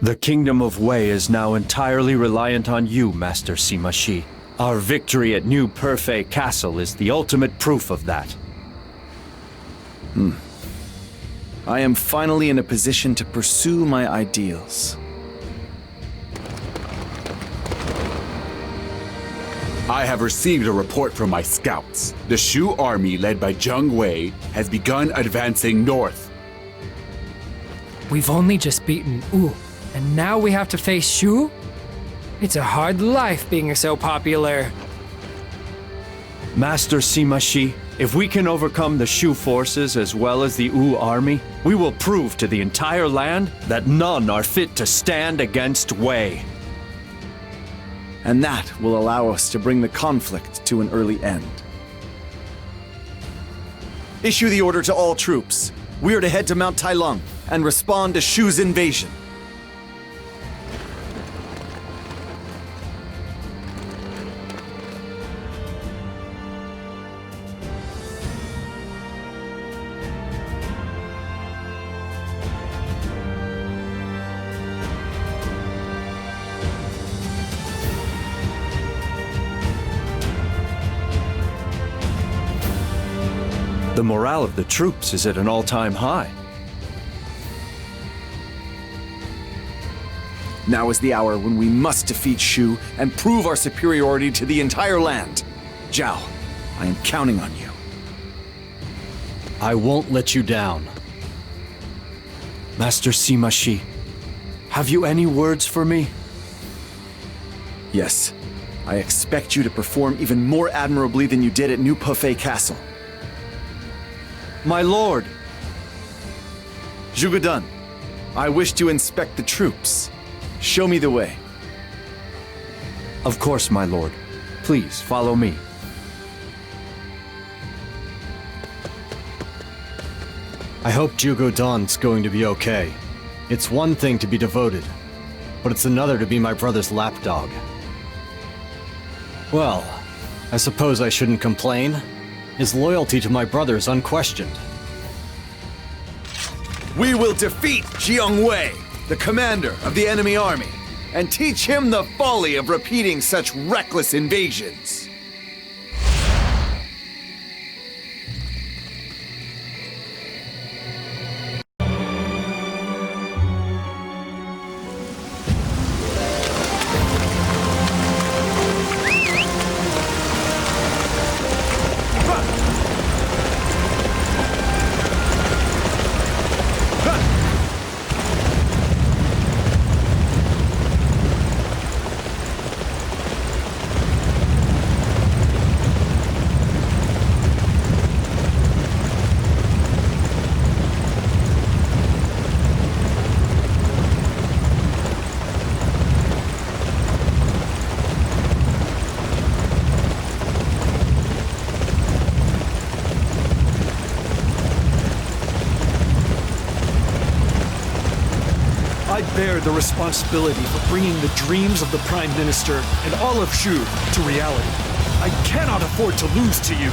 The kingdom of Wei is now entirely reliant on you, Master Simashi. Our victory at New Perfet Castle is the ultimate proof of that. I am finally in a position to pursue my ideals. I have received a report from my scouts. The Shu army led by Zheng Wei has begun advancing north. We've only just beaten Wu, and now we have to face Shu? It's a hard life being so popular. Master Simashi, if we can overcome the Shu forces as well as the Wu army, we will prove to the entire land that none are fit to stand against Wei. And that will allow us to bring the conflict to an early end. Issue the order to all troops. We are to head to Mount Tailung and respond to Shu's invasion. The morale of the troops is at an all-time high. Now is the hour when we must defeat Shu and prove our superiority to the entire land. Zhao, I am counting on you. I won't let you down. Master Sima Shi, have you any words for me? Yes, I expect you to perform even more admirably than you did at New Pefei Castle. My lord! Zhuge I wish to inspect the troops. Show me the way. Of course, my lord. Please, follow me. I hope Zhuge Dan's going to be okay. It's one thing to be devoted, but it's another to be my brother's lapdog. Well, I suppose I shouldn't complain. His loyalty to my brother is unquestioned. We will defeat Jiang Wei, the commander of the enemy army, and teach him the folly of repeating such reckless invasions. I bear the responsibility for bringing the dreams of the Prime Minister and all of Shu to reality. I cannot afford to lose to you.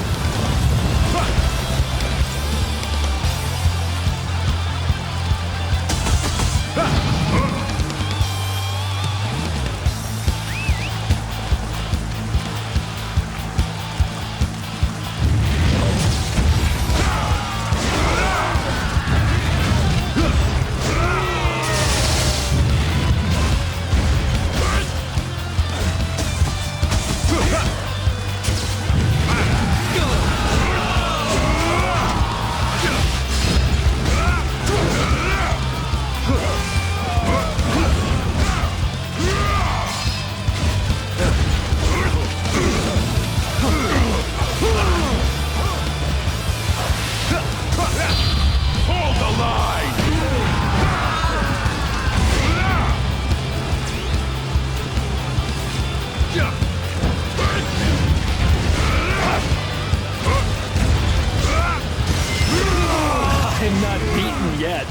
I'm not beaten yet.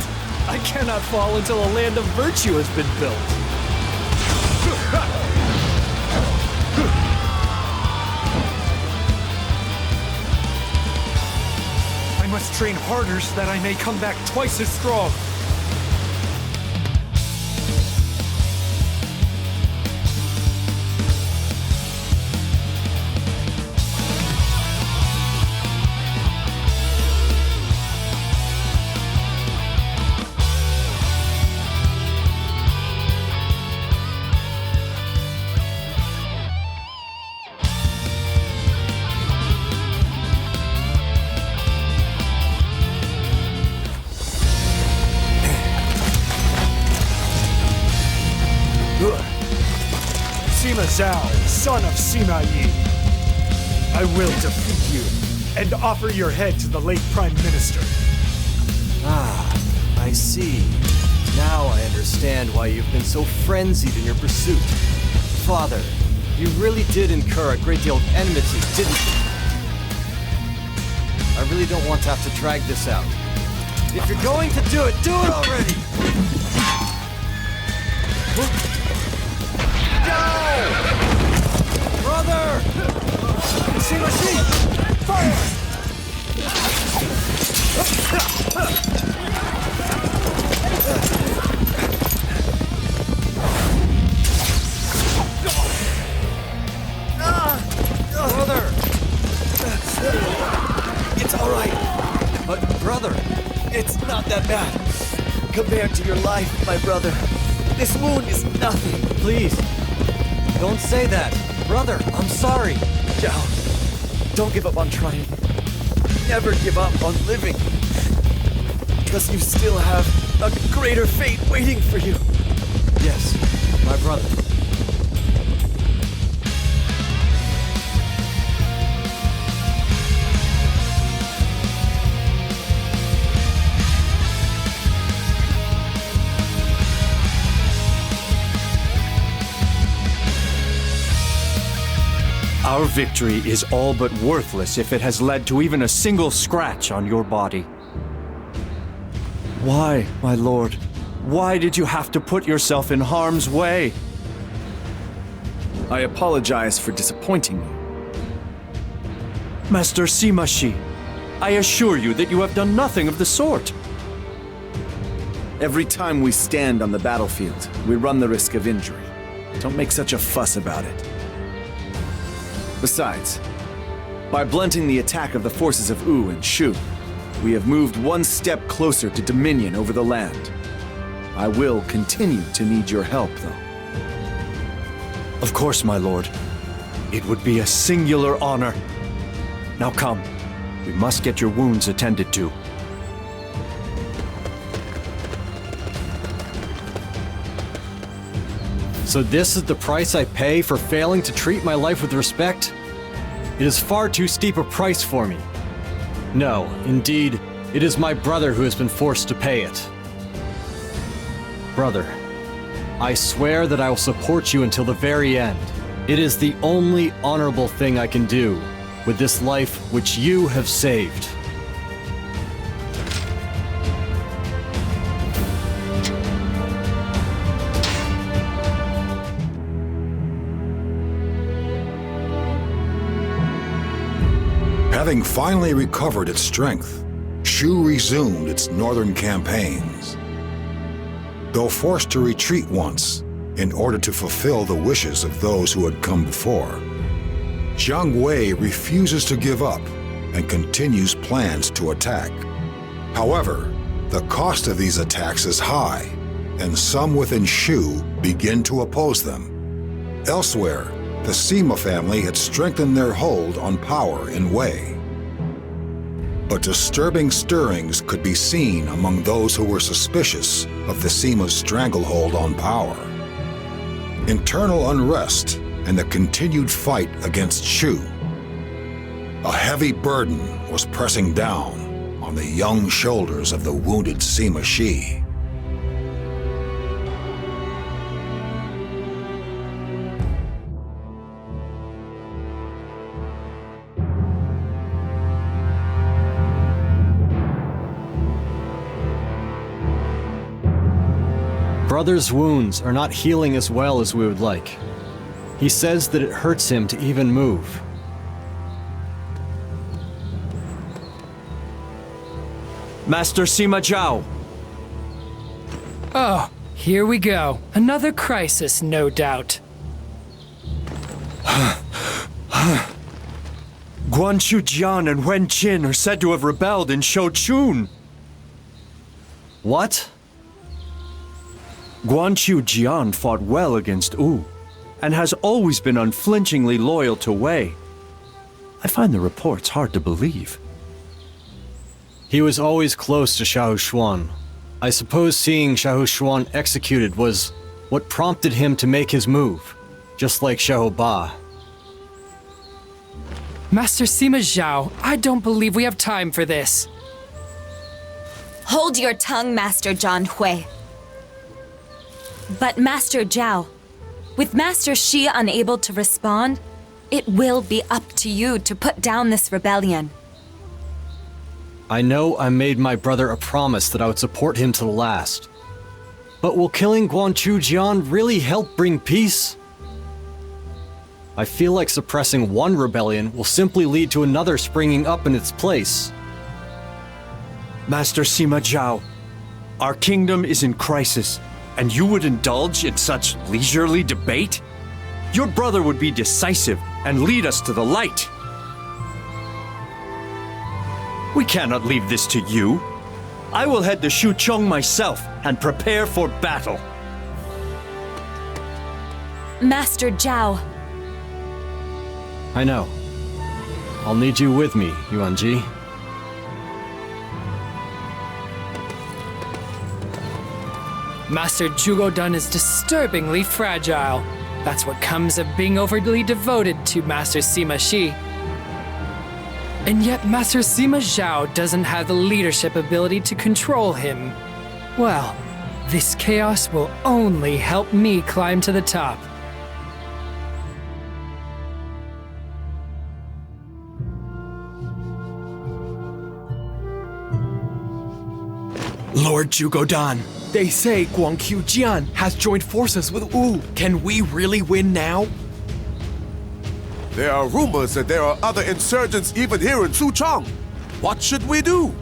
I cannot fall until a land of virtue has been built. I must train harder so that I may come back twice as strong. Sima Zhao, son of Sima Yi. I will defeat you and offer your head to the late Prime Minister. Ah, I see. Now I understand why you've been so frenzied in your pursuit. Father, you really did incur a great deal of enmity, didn't you? I really don't want to have to drag this out. If you're going to do it already! Brother! Sima Shi! Fire! Brother! It's all right. But, brother! It's not that bad. Compared to your life, my brother. This wound is nothing. Please, don't say that. Brother, I'm sorry. Zhao, don't give up on trying. Never give up on living. Because you still have a greater fate waiting for you. Yes, my brother. Our victory is all but worthless if it has led to even a single scratch on your body. Why, my lord? Why did you have to put yourself in harm's way? I apologize for disappointing you. Master Sima Shi, I assure you that you have done nothing of the sort. Every time we stand on the battlefield, we run the risk of injury. Don't make such a fuss about it. Besides, by blunting the attack of the forces of Wu and Shu, we have moved one step closer to dominion over the land. I will continue to need your help, though. Of course, my lord. It would be a singular honor. Now come, we must get your wounds attended to. So this is the price I pay for failing to treat my life with respect? It is far too steep a price for me. No, indeed, it is my brother who has been forced to pay it. Brother, I swear that I will support you until the very end. It is the only honorable thing I can do with this life which you have saved. Having finally recovered its strength, Shu resumed its northern campaigns. Though forced to retreat once in order to fulfill the wishes of those who had come before, Jiang Wei refuses to give up and continues plans to attack. However, the cost of these attacks is high, and some within Shu begin to oppose them. Elsewhere, the Sima family had strengthened their hold on power in Wei. But disturbing stirrings could be seen among those who were suspicious of the Sima's stranglehold on power. Internal unrest and the continued fight against Shu. A heavy burden was pressing down on the young shoulders of the wounded Sima Shi. Brother's wounds are not healing as well as we would like. He says that it hurts him to even move. Master Sima Zhao! Oh, here we go. Another crisis, no doubt. Guanshu Jian and Wen Qin are said to have rebelled in Shouchun. What? Guanshu Jian fought well against Wu, and has always been unflinchingly loyal to Wei. I find the reports hard to believe. He was always close to Xiahou Xuan. I suppose seeing Xiahou Xuan executed was what prompted him to make his move, just like Xiahou Ba. Master Sima Zhao, I don't believe we have time for this. Hold your tongue, Master Zhang Hui. But Master Zhao, with Master Shi unable to respond, it will be up to you to put down this rebellion. I know I made my brother a promise that I would support him to the last. But will killing Guanshu Jian really help bring peace? I feel like suppressing one rebellion will simply lead to another springing up in its place. Master Sima Zhao, our kingdom is in crisis, and you would indulge in such leisurely debate? Your brother would be decisive and lead us to the light. We cannot leave this to you. I will head to Shuchong myself and prepare for battle. Master Zhao. I know. I'll need you with me, Yuan-ji. Master Zhugo Dan is disturbingly fragile. That's what comes of being overly devoted to Master Sima Shi. And yet Master Sima Zhao doesn't have the leadership ability to control him. Well, this chaos will only help me climb to the top. Lord Zhugo Dan, they say Guang Qiujian has joined forces with Wu. Can we really win now? There are rumors that there are other insurgents even here in Suchong. What should we do?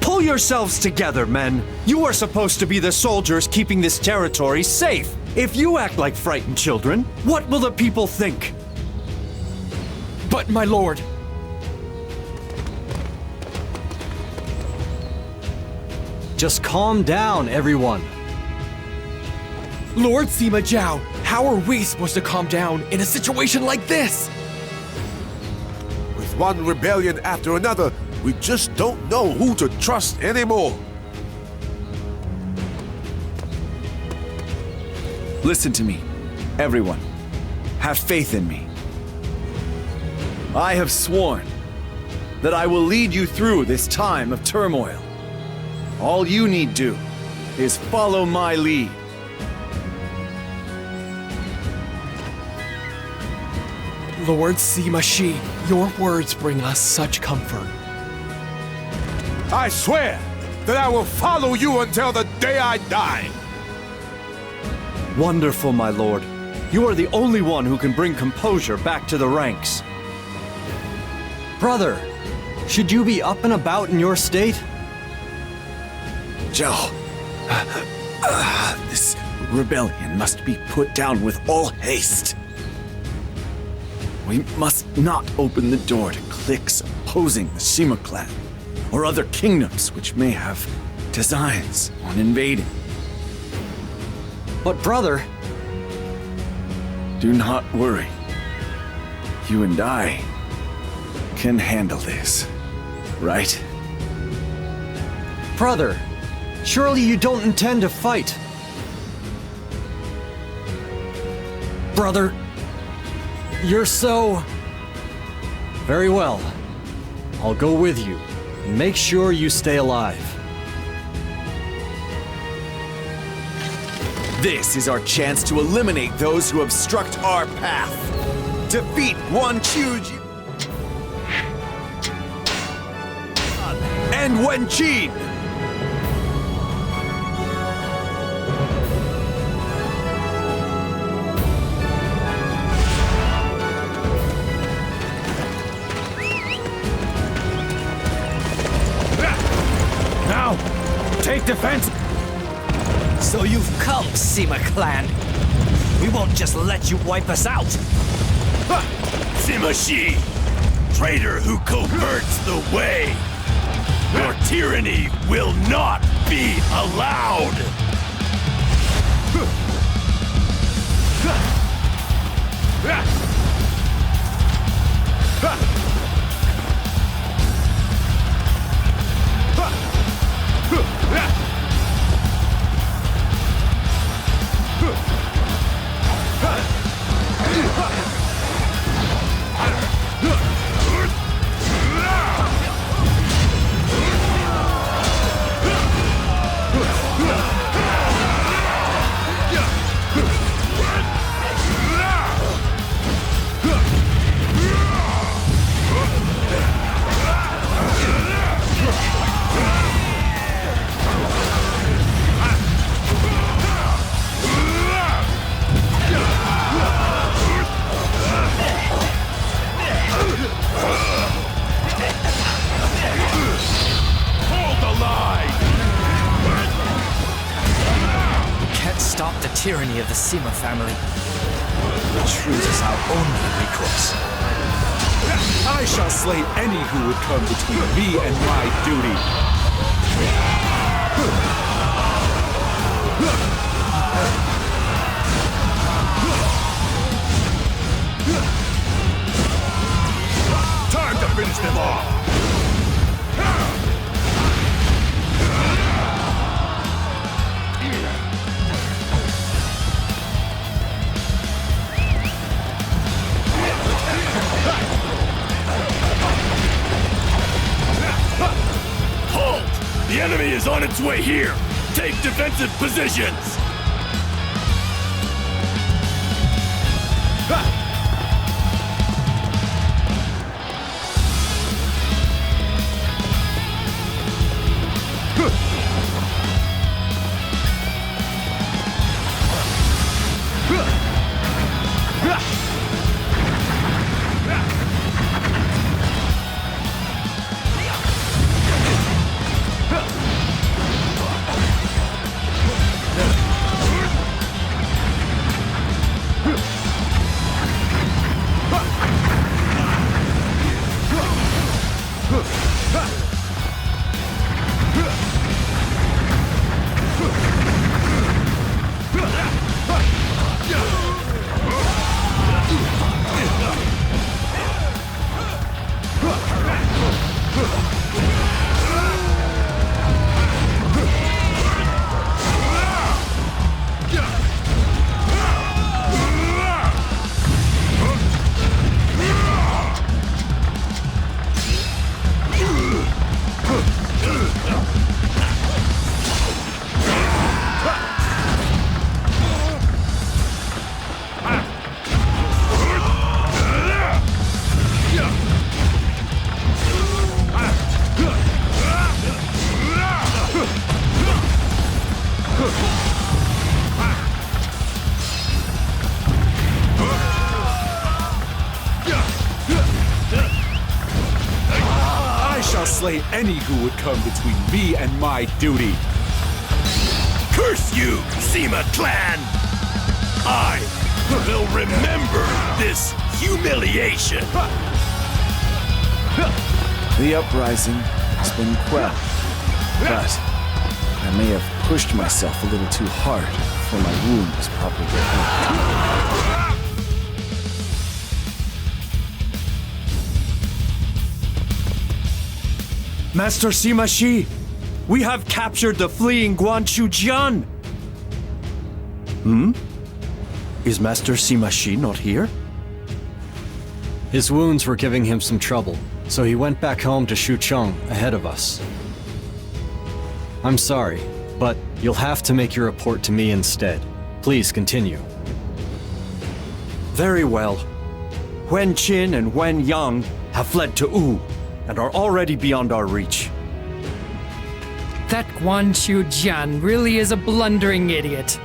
Pull yourselves together, men. You are supposed to be the soldiers keeping this territory safe. If you act like frightened children, what will the people think? But, my lord, just calm down, everyone. Lord Sima Zhao, how are we supposed to calm down in a situation like this? With one rebellion after another, we just don't know who to trust anymore. Listen to me, everyone. Have faith in me. I have sworn that I will lead you through this time of turmoil. All you need do is follow my lead. Lord Sima Shi, your words bring us such comfort. I swear that I will follow you until the day I die. Wonderful, my lord. You are the only one who can bring composure back to the ranks. Brother, should you be up and about in your state? Zhao, this rebellion must be put down with all haste. We must not open the door to cliques opposing the Sima clan, or other kingdoms which may have designs on invading. But brother... Do not worry. You and I can handle this, right? Brother, surely you don't intend to fight. Brother, you're so... Very well. I'll go with you, and make sure you stay alive. This is our chance to eliminate those who obstruct our path. Defeat Guan Qiujian and Wen Qin. Now, take defense. So you've come, Sima clan. We won't just let you wipe us out. Sima Shi, traitor who coverts the way. Your tyranny will not be allowed. Tyranny of the Sima family. Retreat is our only recourse. I shall slay any who would come between me and my duty. enemy is on its way here! Take defensive positions! Slay any who would come between me and my duty. Curse you, Sima clan! I will remember this humiliation! The uprising has been quelled, but I may have pushed myself a little too hard before my wound was properly healed. Master Sima Shi, we have captured the fleeing Guanchu Jian! Is Master Sima Shi not here? His wounds were giving him some trouble, so he went back home to Shucheng ahead of us. I'm sorry, but you'll have to make your report to me instead. Please continue. Very well. Wen Qin and Wen Yang have fled to Wu and are already beyond our reach. That Guanchu Jian really is a blundering idiot.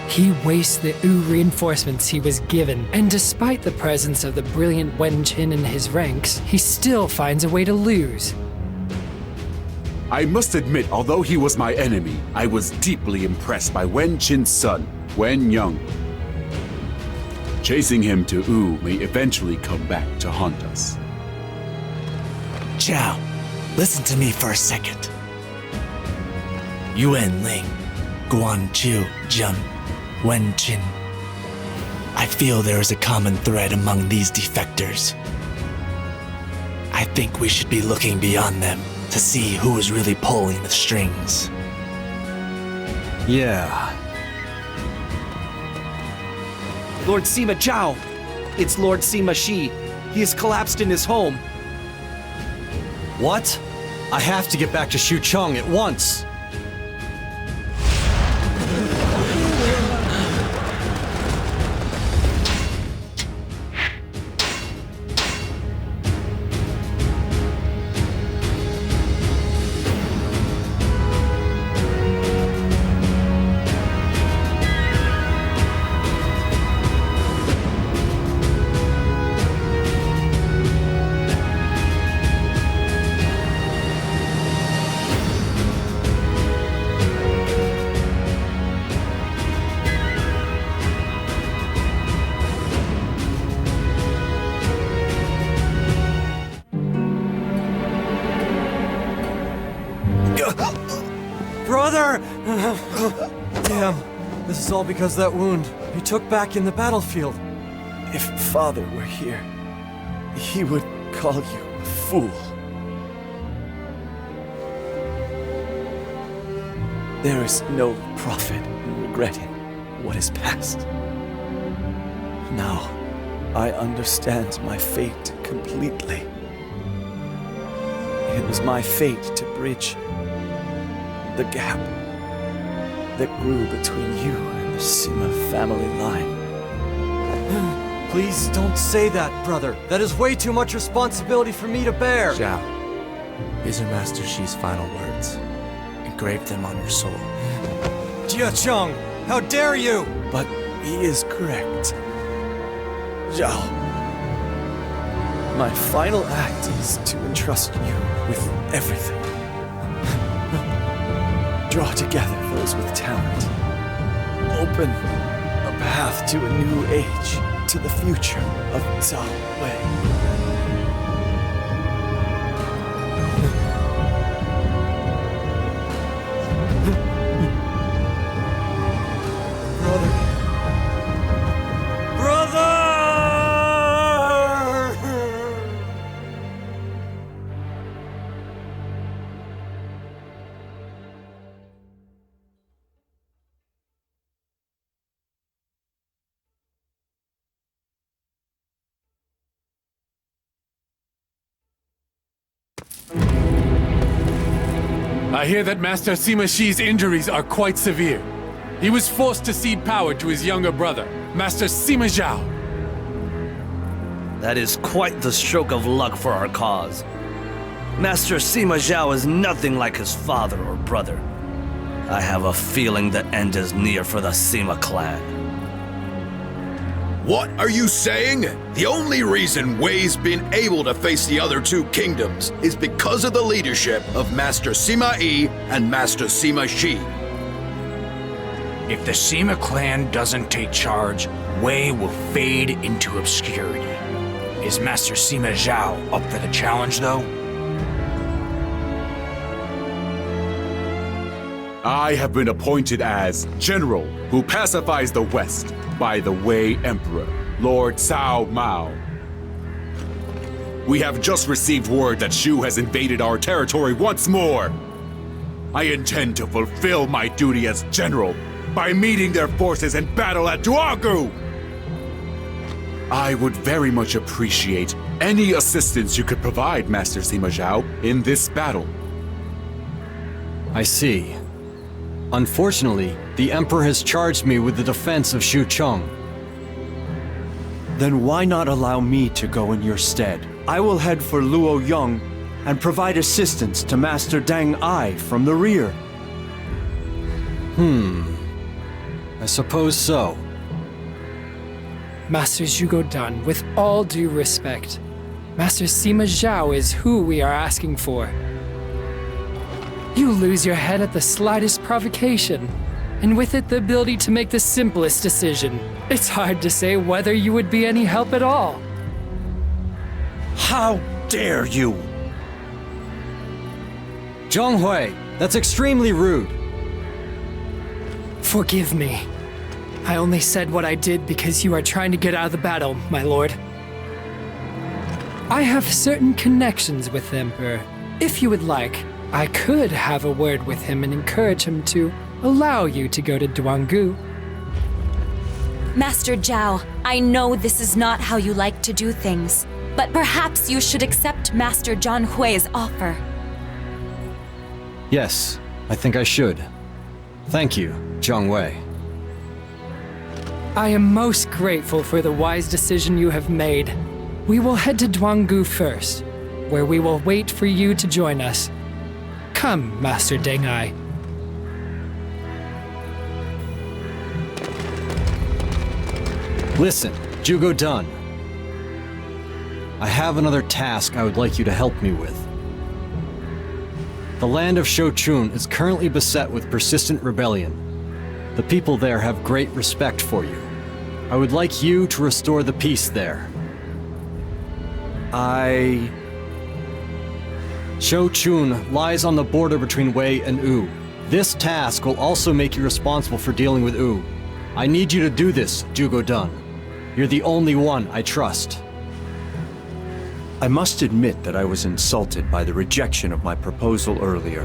He wastes the Wu reinforcements he was given, and despite the presence of the brilliant Wen Qin in his ranks, he still finds a way to lose. I must admit, although he was my enemy, I was deeply impressed by Wen Qin's son, Wen Yang. Chasing him to Wu may eventually come back to haunt us. Chow, listen to me for a second. Yuan Ling, Guanchu Jian, Wen Qin. I feel there is a common thread among these defectors. I think we should be looking beyond them to see who is really pulling the strings. Yeah. Lord Sima Zhao! It's Lord Sima Shi. He has collapsed in his home. What? I have to get back to Shucheng at once! Brother! Damn, this is all because of that wound he took back in the battlefield. If Father were here, he would call you a fool. There is no profit in regretting what is past. Now, I understand my fate completely. It was my fate to bridge the gap that grew between you and the Sima family line. Please don't say that, brother. That is way too much responsibility for me to bear. Zhao, these are Master Shi's final words. Engrave them on your soul. Jia Cheng, how dare you! But he is correct. Zhao, my final act is to entrust you with everything. Draw together those with talent. Open a path to a new age, to the future of Zhao Wei. I hear that Master Sima Shi's injuries are quite severe. He was forced to cede power to his younger brother, Master Sima Zhao. That is quite the stroke of luck for our cause. Master Sima Zhao is nothing like his father or brother. I have a feeling the end is near for the Sima clan. What are you saying? The only reason Wei's been able to face the other two kingdoms is because of the leadership of Master Sima Yi and Master Sima Shi. If the Sima clan doesn't take charge, Wei will fade into obscurity. Is Master Sima Zhao up for the challenge, though? I have been appointed as General who pacifies the West by the Wei Emperor, Lord Cao Mao. We have just received word that Shu has invaded our territory once more. I intend to fulfill my duty as general by meeting their forces in battle at Duagu. I would very much appreciate any assistance you could provide, Master Sima Zhao, in this battle. I see. Unfortunately, the Emperor has charged me with the defense of Xucheng. Then why not allow me to go in your stead? I will head for Luoyang and provide assistance to Master Deng Ai from the rear. I suppose so. Master Zhugo Dan, with all due respect, Master Sima Zhao is who we are asking for. You lose your head at the slightest provocation, and with it the ability to make the simplest decision. It's hard to say whether you would be any help at all. How dare you! Zhonghui, that's extremely rude. Forgive me. I only said what I did because you are trying to get out of the battle, my lord. I have certain connections with the Emperor. If you would like, I could have a word with him and encourage him to allow you to go to Duangu. Master Zhao, I know this is not how you like to do things, but perhaps you should accept Master Zhang Hui's offer. Yes, I think I should. Thank you, Zhang Wei. I am most grateful for the wise decision you have made. We will head to Duangu first, where we will wait for you to join us. Come, Master Deng Ai. Listen, Zhugo Dan. I have another task I would like you to help me with. The land of Shochun is currently beset with persistent rebellion. The people there have great respect for you. I would like you to restore the peace there. Shochun lies on the border between Wei and Wu. This task will also make you responsible for dealing with Wu. I need you to do this, Zhugo Dan. You're the only one I trust. I must admit that I was insulted by the rejection of my proposal earlier.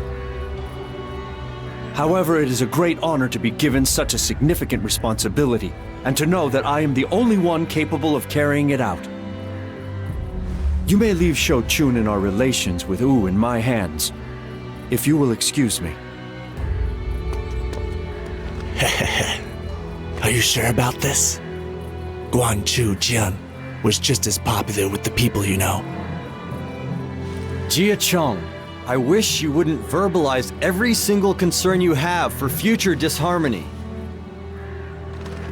However, it is a great honor to be given such a significant responsibility, and to know that I am the only one capable of carrying it out. You may leave Shochun and our relations with Wu in my hands. if you will excuse me. Are you sure about this? Guan Chu Jian was just as popular with the people, you know. Jia Chong, I wish you wouldn't verbalize every single concern you have for future disharmony.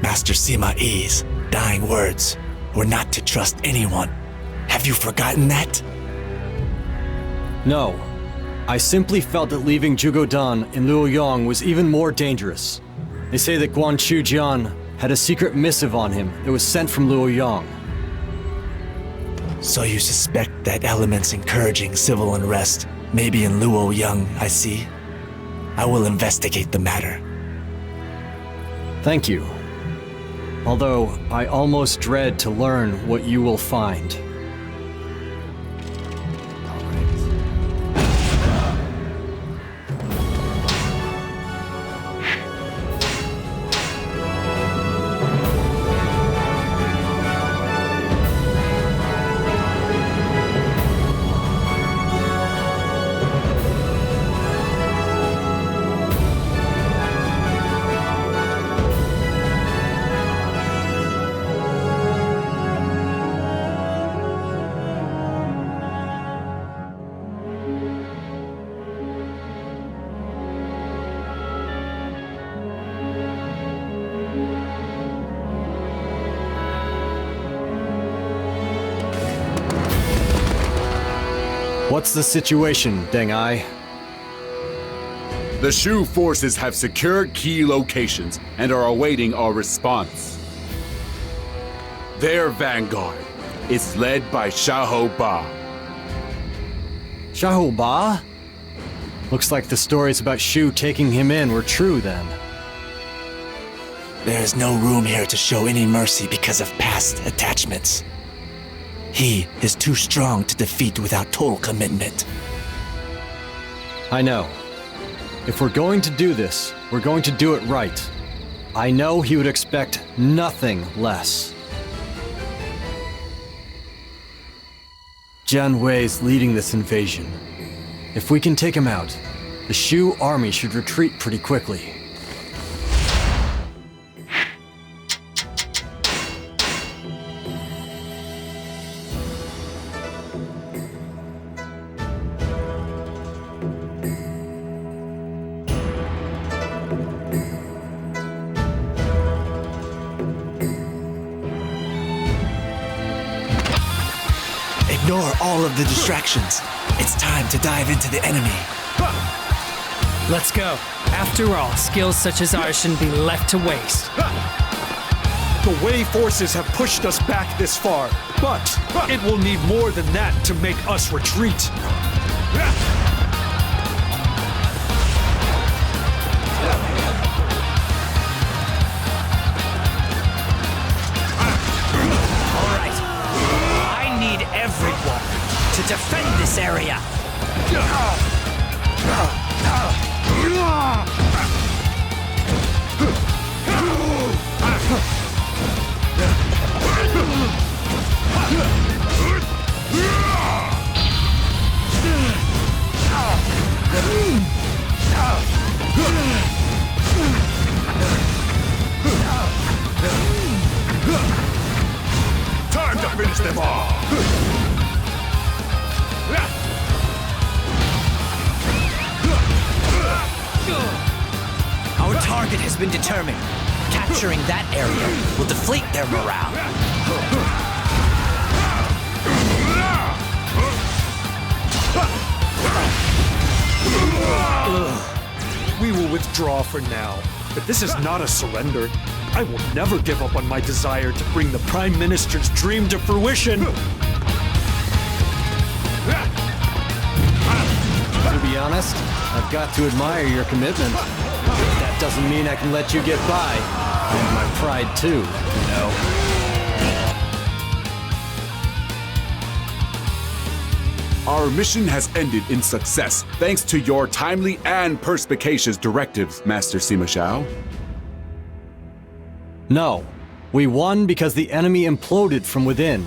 Master Sima Yi's dying words were not to trust anyone. Have you forgotten that? No. I simply felt that leaving Zhugodan in Luoyang was even more dangerous. They say that Guan Chu Jian had a secret missive on him that was sent from Luoyang. So you suspect that elements encouraging civil unrest may be in Luoyang, I see. I will investigate the matter. Thank you. Although I almost dread to learn what you will find. What's the situation, Deng Ai? The Shu forces have secured key locations and are awaiting our response. Their vanguard is led by Xiahou Ba. Xiahou Ba? Looks like the stories about Shu taking him in were true then. There is no room here to show any mercy because of past attachments. He is too strong to defeat without total commitment. I know. If we're going to do this, we're going to do it right. I know he would expect nothing less. Jian Wei's leading this invasion. If we can take him out, the Shu army should retreat pretty quickly. Ignore all of the distractions. It's time to dive into the enemy. Let's go. After all, skills such as ours shouldn't be left to waste. The Wei forces have pushed us back this far, but it will need more than that to make us retreat. Everyone to defend this area. Time to finish them all. Our target has been determined. Capturing that area will deflate their morale. We will withdraw for now, but this is not a surrender. I will never give up on my desire to bring the Prime Minister's dream to fruition. To be honest, I've got to admire your commitment. That doesn't mean I can let you get by. And my pride too, you know. Our mission has ended in success thanks to your timely and perspicacious directives, Master Sima Zhao. No, we won because the enemy imploded from within.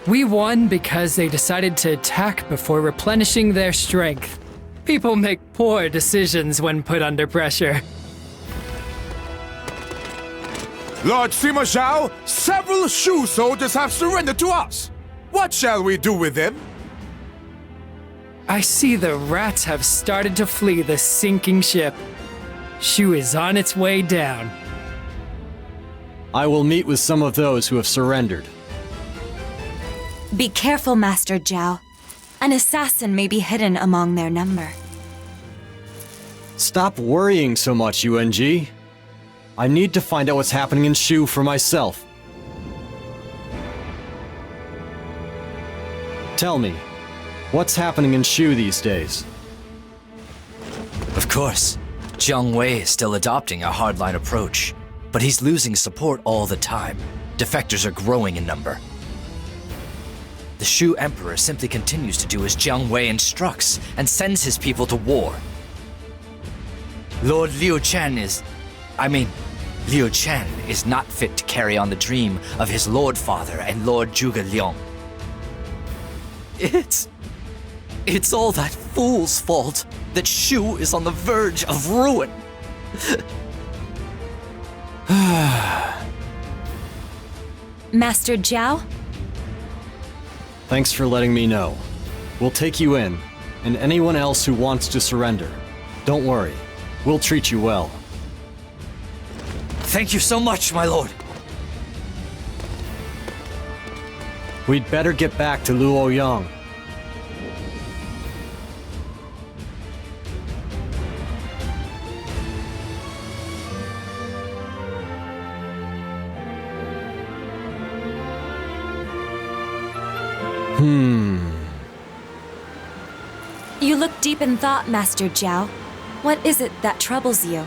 We won because they decided to attack before replenishing their strength. People make poor decisions when put under pressure. Lord Sima Zhao, several Shu soldiers have surrendered to us. What shall we do with them? I see the rats have started to flee the sinking ship. Shu is on its way down. I will meet with some of those who have surrendered. Be careful, Master Zhao. An assassin may be hidden among their number. Stop worrying so much, UNG. I need to find out what's happening in Shu for myself. Tell me, what's happening in Shu these days? Of course, Jiang Wei is still adopting a hardline approach, but he's losing support all the time. Defectors are growing in number. The Shu Emperor simply continues to do as Jiang Wei instructs and sends his people to war. Liu Chen is not fit to carry on the dream of his Lord Father and Lord Zhuge Liang. It's all that fool's fault that Shu is on the verge of ruin. Master Zhao? Thanks for letting me know. We'll take you in, and anyone else who wants to surrender. Don't worry, we'll treat you well. Thank you so much, my lord. We'd better get back to Luoyang. You look deep in thought, Master Zhao. What is it that troubles you?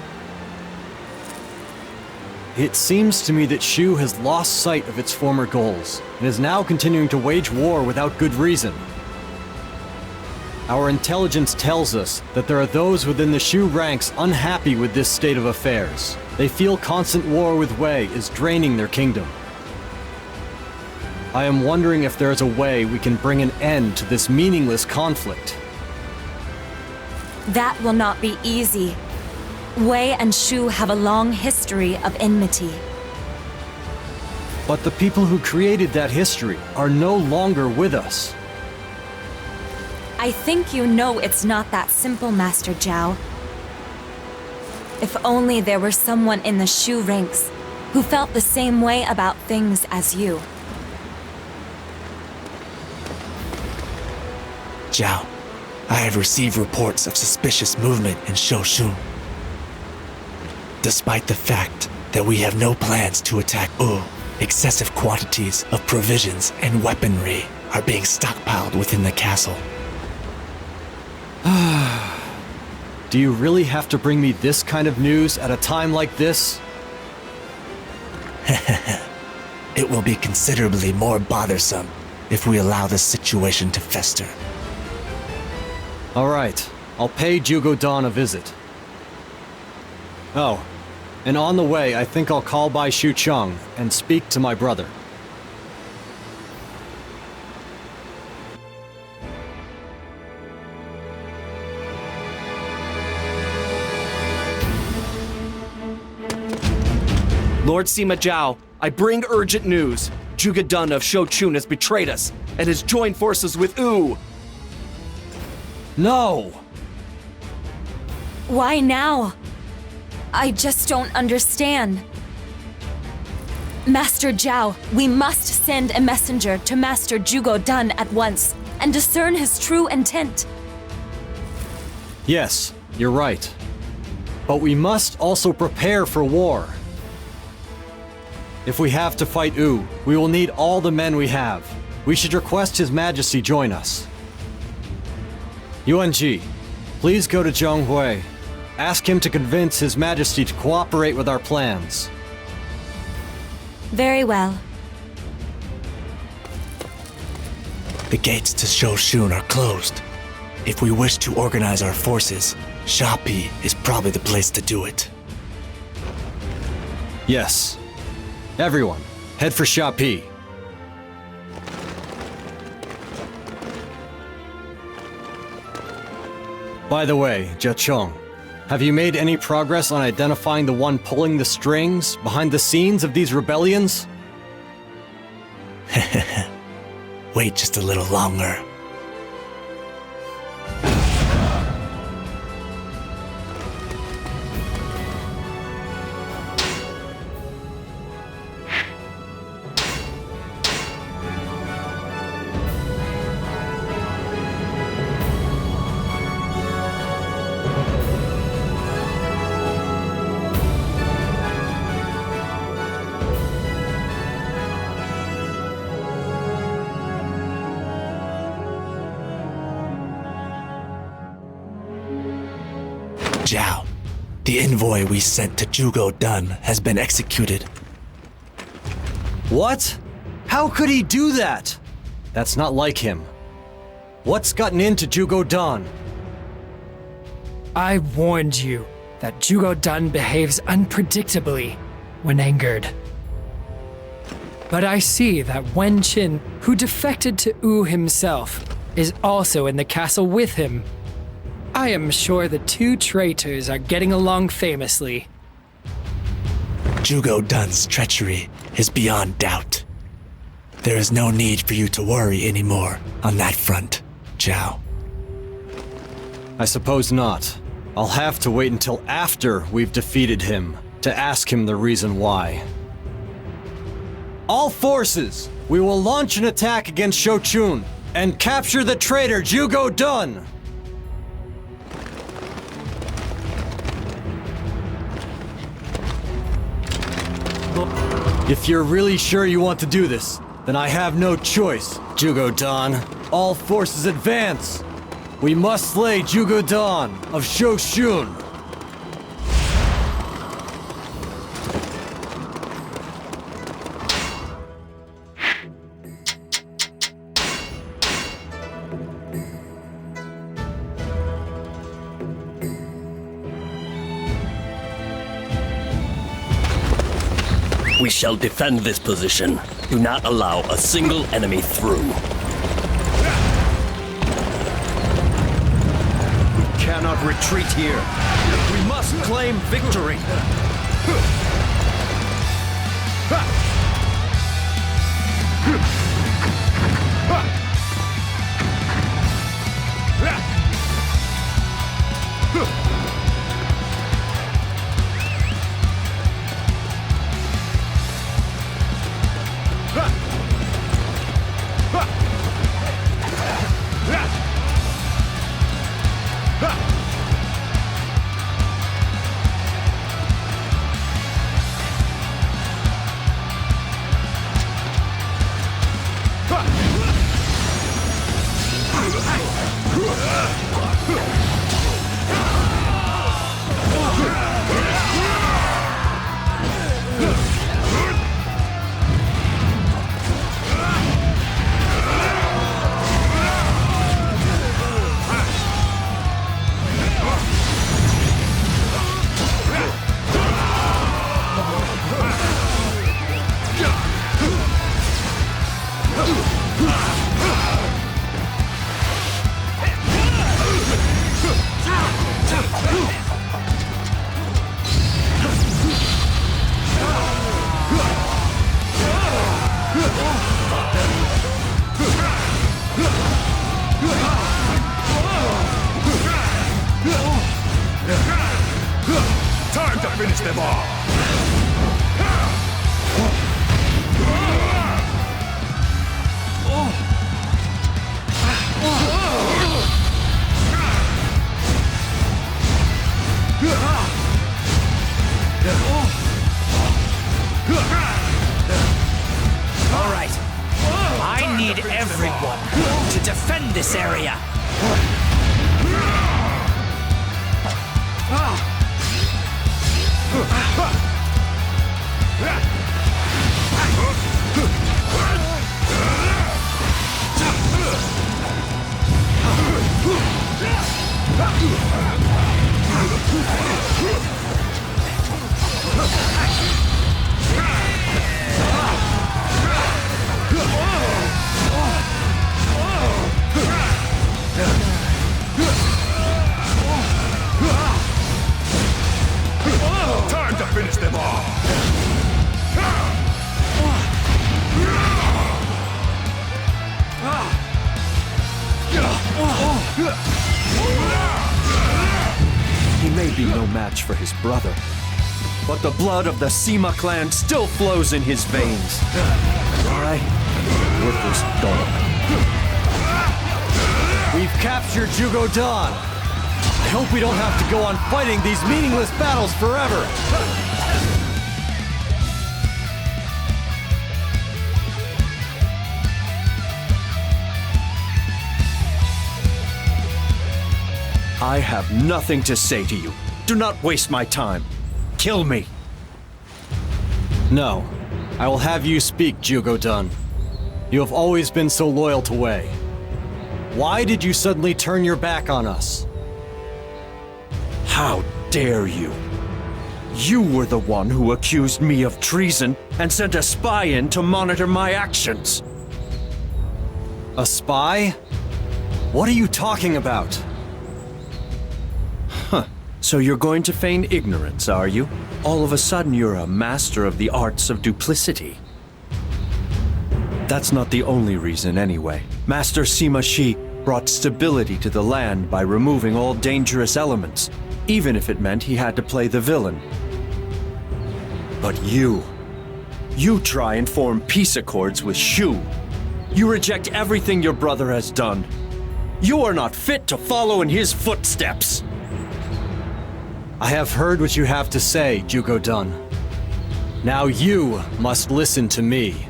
It seems to me that Shu has lost sight of its former goals, and is now continuing to wage war without good reason. Our intelligence tells us that there are those within the Shu ranks unhappy with this state of affairs. They feel constant war with Wei is draining their kingdom. I am wondering if there is a way we can bring an end to this meaningless conflict. That will not be easy. Wei and Shu have a long history of enmity. But the people who created that history are no longer with us. I think you know it's not that simple, Master Zhao. If only there were someone in the Shu ranks who felt the same way about things as you. Zhao, I have received reports of suspicious movement in Shoshu. Despite the fact that we have no plans to attack Wu, excessive quantities of provisions and weaponry are being stockpiled within the castle. Do you really have to bring me this kind of news at a time like this? It will be considerably more bothersome if we allow this situation to fester. All right, I'll pay Zhuge Dan a visit. Oh, and on the way, I think I'll call by Xucheng and speak to my brother. Lord Sima Zhao, I bring urgent news. Zhuge Dan of Shouchun has betrayed us and has joined forces with Wu. No! Why now? I just don't understand. Master Zhao, we must send a messenger to Master Zhuge Dan at once and discern his true intent. Yes, you're right. But we must also prepare for war. If we have to fight Wu, we will need all the men we have. We should request His Majesty join us. UNG, please go to Zhang Hui. Ask him to convince His Majesty to cooperate with our plans. Very well. The gates to Shoushun are closed. If we wish to organize our forces, Shapi is probably the place to do it. Yes. Everyone, head for Shapi. By the way, Jiacheng, have you made any progress on identifying the one pulling the strings behind the scenes of these rebellions? Wait just a little longer. Zhao, the envoy we sent to Zhugo Dun has been executed. What? How could he do that? That's not like him. What's gotten into Zhugo Dan? I warned you that Zhugo Dan behaves unpredictably when angered. But I see that Wen Qin, who defected to Wu himself, is also in the castle with him. I am sure the two traitors are getting along famously. Zhugo Dun's treachery is beyond doubt. There is no need for you to worry anymore on that front, Zhao. I suppose not. I'll have to wait until after we've defeated him to ask him the reason why. All forces! We will launch an attack against Shochun and capture the traitor Zhugo Dun! If you're really sure you want to do this, then I have no choice, Zhugo Dan. All forces advance! We must slay Zhugo Dan of Shoshun! We shall defend this position. Do not allow a single enemy through. We cannot retreat here. We must claim victory. Time to finish them all! All right. I need everyone to defend this area. may be no match for his brother, but the blood of the Sima clan still flows in his veins. I work this dog. We've captured Jugodan. I hope we don't have to go on fighting these meaningless battles forever. I have nothing to say to you. Do not waste my time. Kill me. No. I will have you speak, Jugodan. You have always been so loyal to Wei. Why did you suddenly turn your back on us? How dare you? You were the one who accused me of treason and sent a spy in to monitor my actions. A spy? What are you talking about? So you're going to feign ignorance, are you? All of a sudden you're a master of the arts of duplicity. That's not the only reason anyway. Master Sima Shi brought stability to the land by removing all dangerous elements, even if it meant he had to play the villain. But you try and form peace accords with Shu. You reject everything your brother has done. You are not fit to follow in his footsteps. I have heard what you have to say, Jugodan. Now you must listen to me.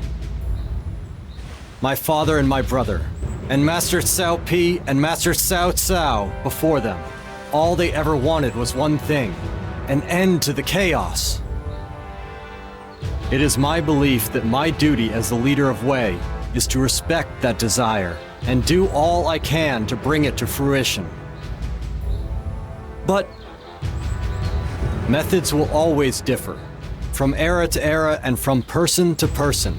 My father and my brother, and Master Cao Pi and Master Cao Cao before them, all they ever wanted was one thing: an end to the chaos. It is my belief that my duty as the leader of Wei is to respect that desire and do all I can to bring it to fruition. But methods will always differ, from era to era and from person to person.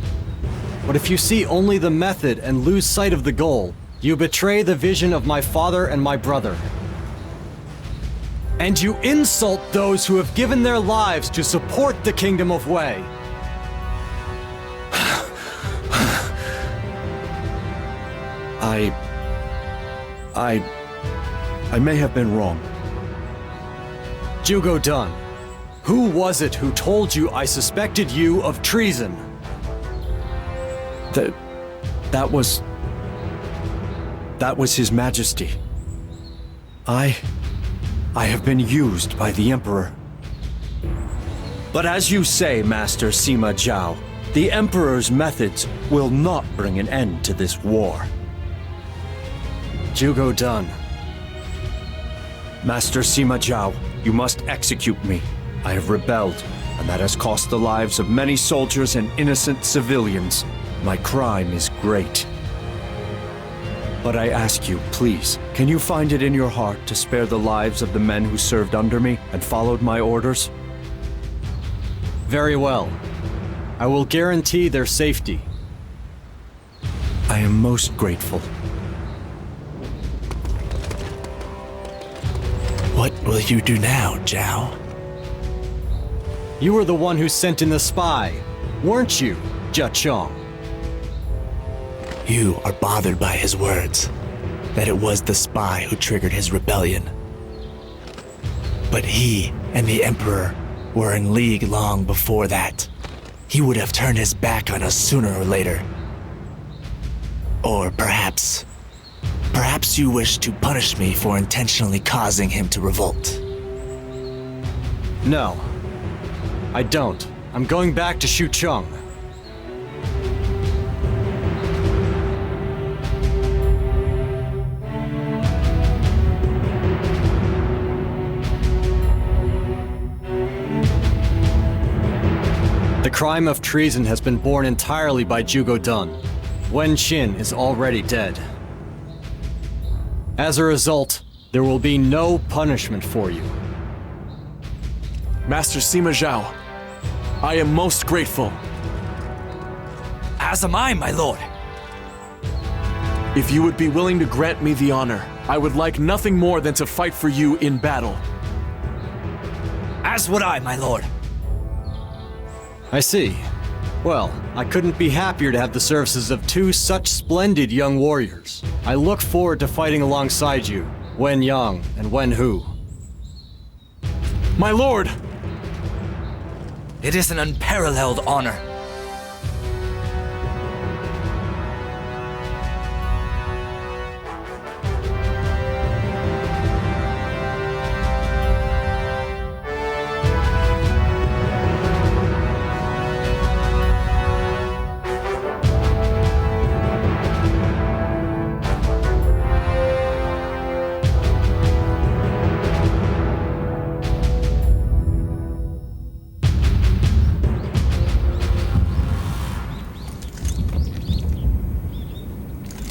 But if you see only the method and lose sight of the goal, you betray the vision of my father and my brother. And you insult those who have given their lives to support the Kingdom of Wei. I may have been wrong. Jugodan, who was it who told you I suspected you of treason? That was His Majesty. I have been used by the Emperor. But as you say, Master Sima Zhao, the Emperor's methods will not bring an end to this war. Jugodan. Master Sima Zhao, you must execute me. I have rebelled, and that has cost the lives of many soldiers and innocent civilians. My crime is great. But I ask you, please, can you find it in your heart to spare the lives of the men who served under me and followed my orders? Very well. I will guarantee their safety. I am most grateful. What will you do now, Zhao? You were the one who sent in the spy, weren't you, Jia Chong? You are bothered by his words, that it was the spy who triggered his rebellion. But he and the Emperor were in league long before that. He would have turned his back on us sooner or later. Or perhaps you wish to punish me for intentionally causing him to revolt. No, I don't. I'm going back to Xucheng. The crime of treason has been borne entirely by Jugodan. Wen Qin is already dead. As a result, there will be no punishment for you. Master Sima Zhao, I am most grateful. As am I, my lord. If you would be willing to grant me the honor, I would like nothing more than to fight for you in battle. As would I, my lord. I see. Well, I couldn't be happier to have the services of two such splendid young warriors. I look forward to fighting alongside you, Wen Yang and Wen Hu. My lord! It is an unparalleled honor.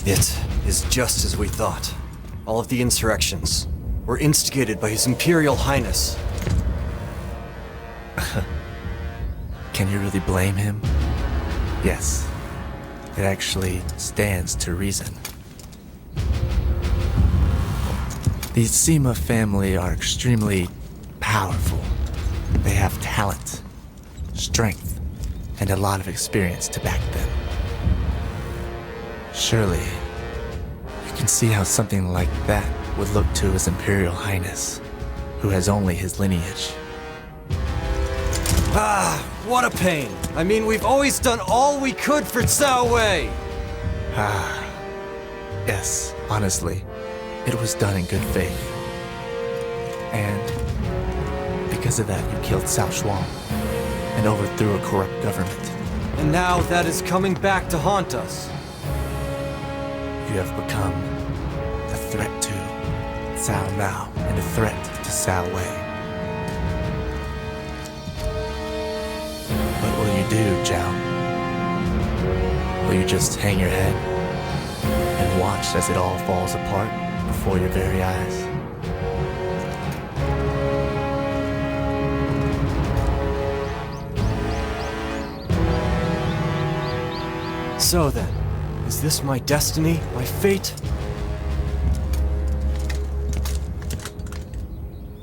It is just as we thought. All of the insurrections were instigated by His Imperial Highness. Can you really blame him? Yes, it actually stands to reason. The Sima family are extremely powerful. They have talent, strength, and a lot of experience to back them. Surely, you can see how something like that would look to His Imperial Highness, who has only his lineage. Ah, what a pain. I mean, we've always done all we could for Cao Wei. Ah, yes, honestly, it was done in good faith. And because of that, you killed Cao Shuang and overthrew a corrupt government. And now that is coming back to haunt us. You have become a threat to Cao Mao and a threat to Cao Wei. What will you do, Zhao? Will you just hang your head and watch as it all falls apart before your very eyes? So then, is this my destiny, my fate?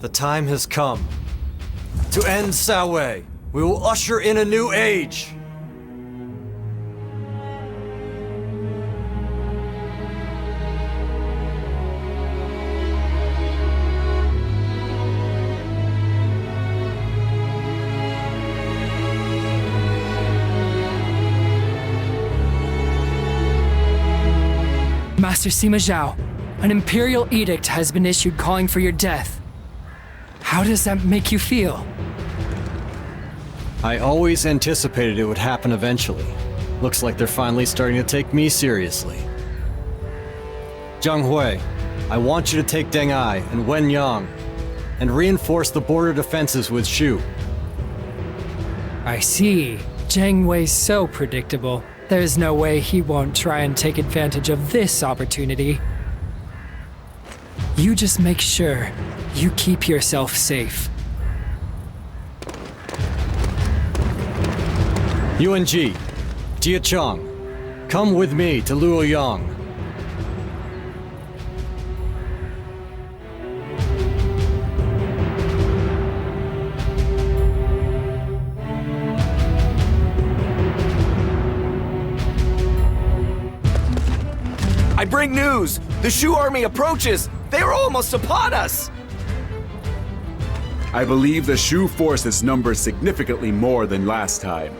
The time has come. To end Cao Wei, we will usher in a new age. Master Sima Zhao, an imperial edict has been issued calling for your death. How does that make you feel? I always anticipated it would happen eventually. Looks like they're finally starting to take me seriously. Zhang Hui, I want you to take Deng Ai and Wen Yang and reinforce the border defenses with Shu. I see. Zhang Wei's so predictable. There's no way he won't try and take advantage of this opportunity. You just make sure you keep yourself safe. Yuan Ji, Jia Chong, come with me to Luoyang. I bring news! The Shu army approaches! They are almost upon us! I believe the Shu forces number significantly more than last time.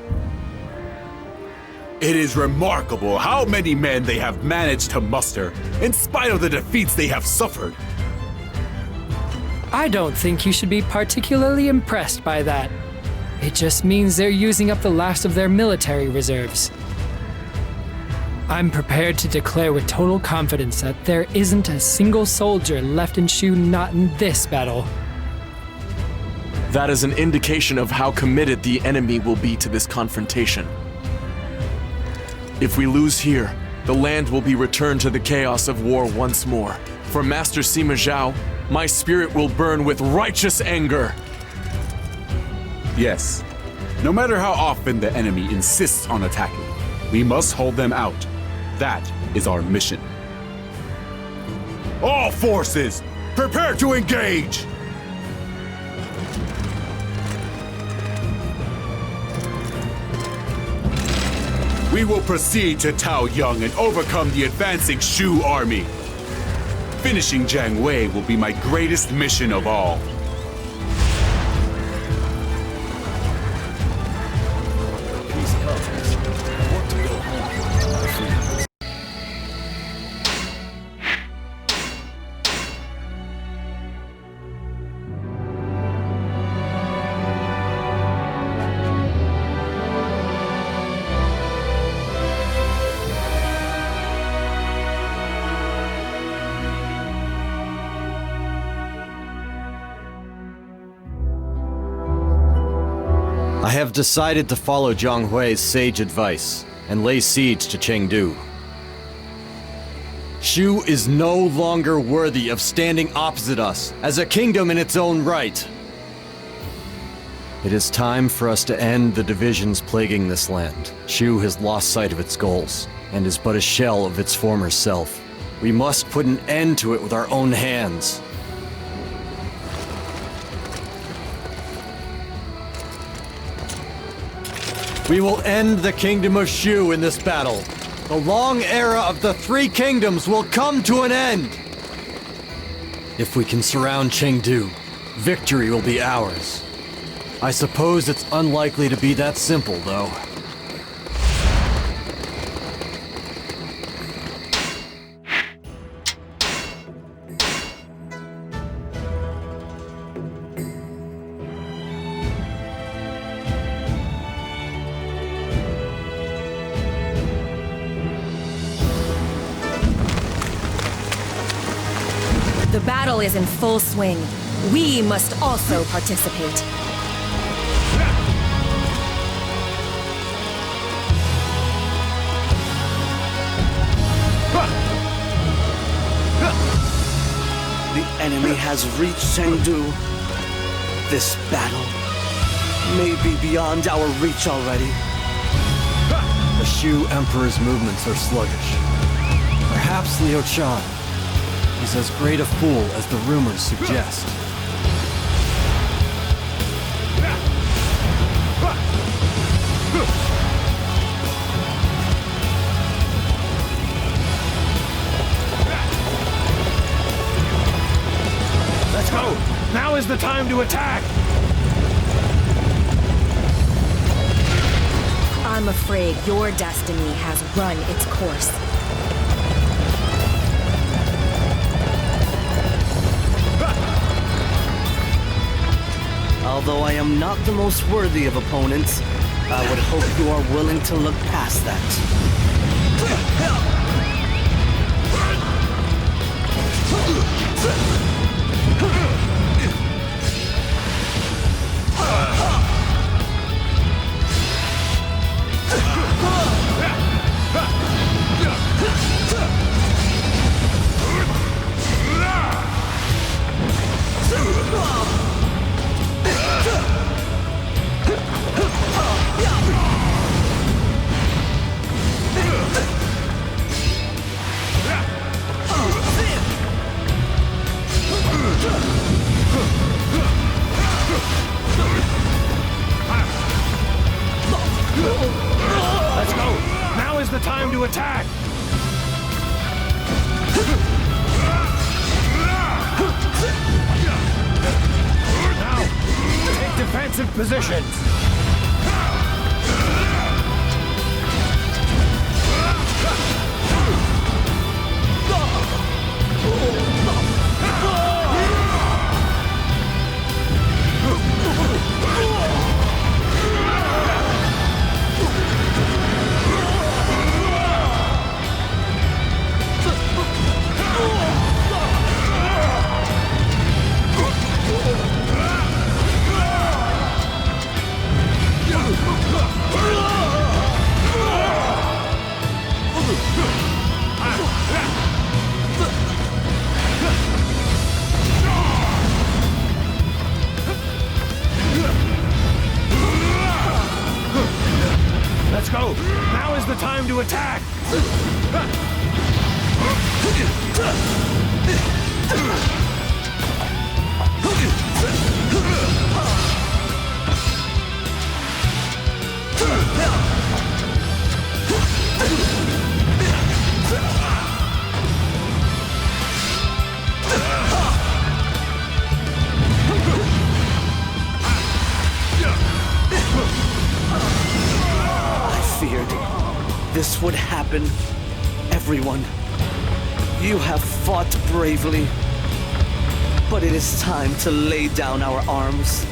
It is remarkable how many men they have managed to muster, in spite of the defeats they have suffered. I don't think you should be particularly impressed by that. It just means they're using up the last of their military reserves. I'm prepared to declare with total confidence that there isn't a single soldier left in Shu not in this battle. That is an indication of how committed the enemy will be to this confrontation. If we lose here, the land will be returned to the chaos of war once more. For Master Sima Zhao, my spirit will burn with righteous anger. Yes. No matter how often the enemy insists on attacking, we must hold them out. That is our mission. All forces, prepare to engage! We will proceed to Taoyang and overcome the advancing Shu army. Finishing Jiang Wei will be my greatest mission of all. I have decided to follow Zhang Hui's sage advice and lay siege to Chengdu. Shu is no longer worthy of standing opposite us as a kingdom in its own right. It is time for us to end the divisions plaguing this land. Shu has lost sight of its goals and is but a shell of its former self. We must put an end to it with our own hands. We will end the kingdom of Shu in this battle. The long era of the three kingdoms will come to an end. If we can surround Chengdu, victory will be ours. I suppose it's unlikely to be that simple, though. The battle is in full swing. We must also participate. The enemy has reached Chengdu. This battle may be beyond our reach already. The Shu Emperor's movements are sluggish. Perhaps Liu Chan is as great a fool as the rumors suggest. Let's go! Now is the time to attack! I'm afraid your destiny has run its course. Although I am not the most worthy of opponents, I would hope you are willing to look past that. Let's go! Now is the time to attack! Now, take defensive positions! Let's go! Now is the time to attack! This would happen. Everyone, you have fought bravely, but it is time to lay down our arms.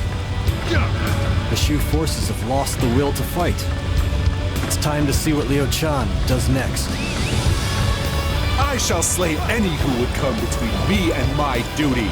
The Shu forces have lost the will to fight. It's time to see what Liu Chan does next. I shall slay any who would come between me and my duty.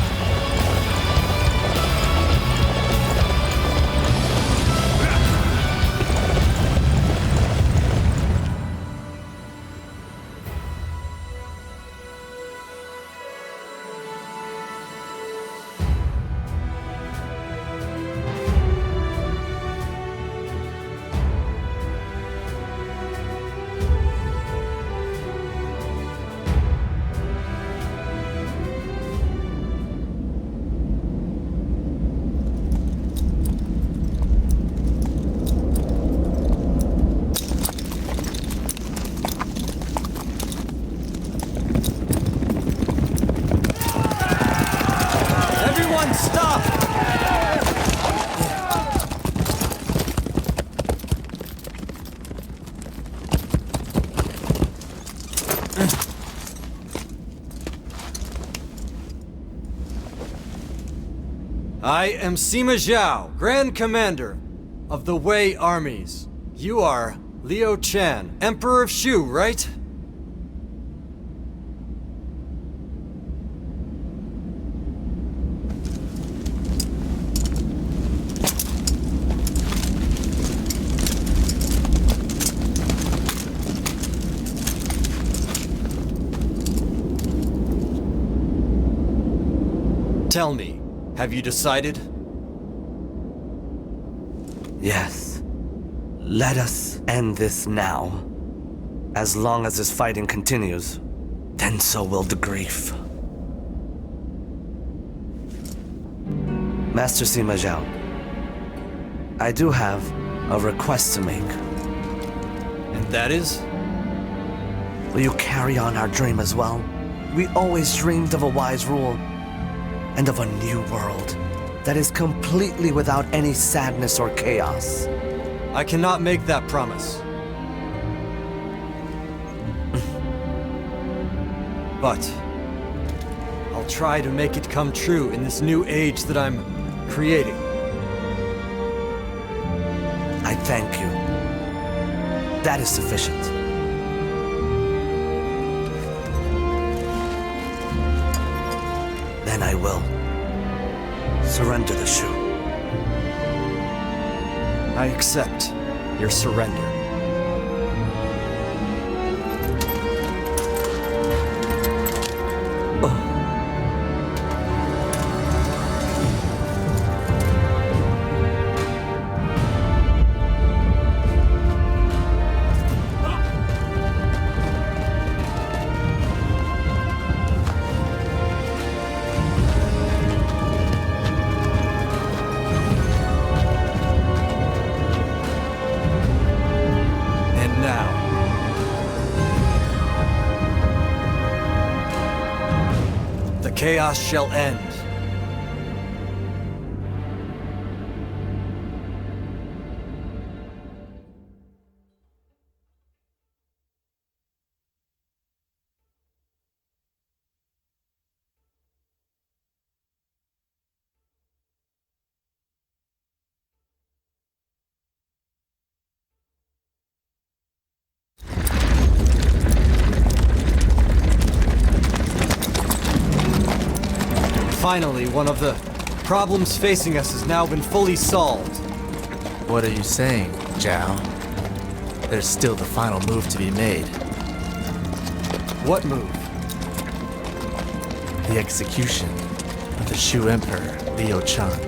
I am Sima Zhao, Grand Commander of the Wei armies. You are Liu Chan, Emperor of Shu, right? Tell me, have you decided? Yes. Let us end this now. As long as this fighting continues, then so will the grief. Master Sima Zhao, I do have a request to make. And that is? Will you carry on our dream as well? We always dreamed of a wise rule, and of a new world that is completely without any sadness or chaos. I cannot make that promise. But I'll try to make it come true in this new age that I'm creating. I thank you. That is sufficient. Then I will surrender the Shu. I accept your surrender. Chaos shall end. Finally, one of the problems facing us has now been fully solved. What are you saying, Zhao? There's still the final move to be made. What move? The execution of the Shu Emperor, Liu Chan.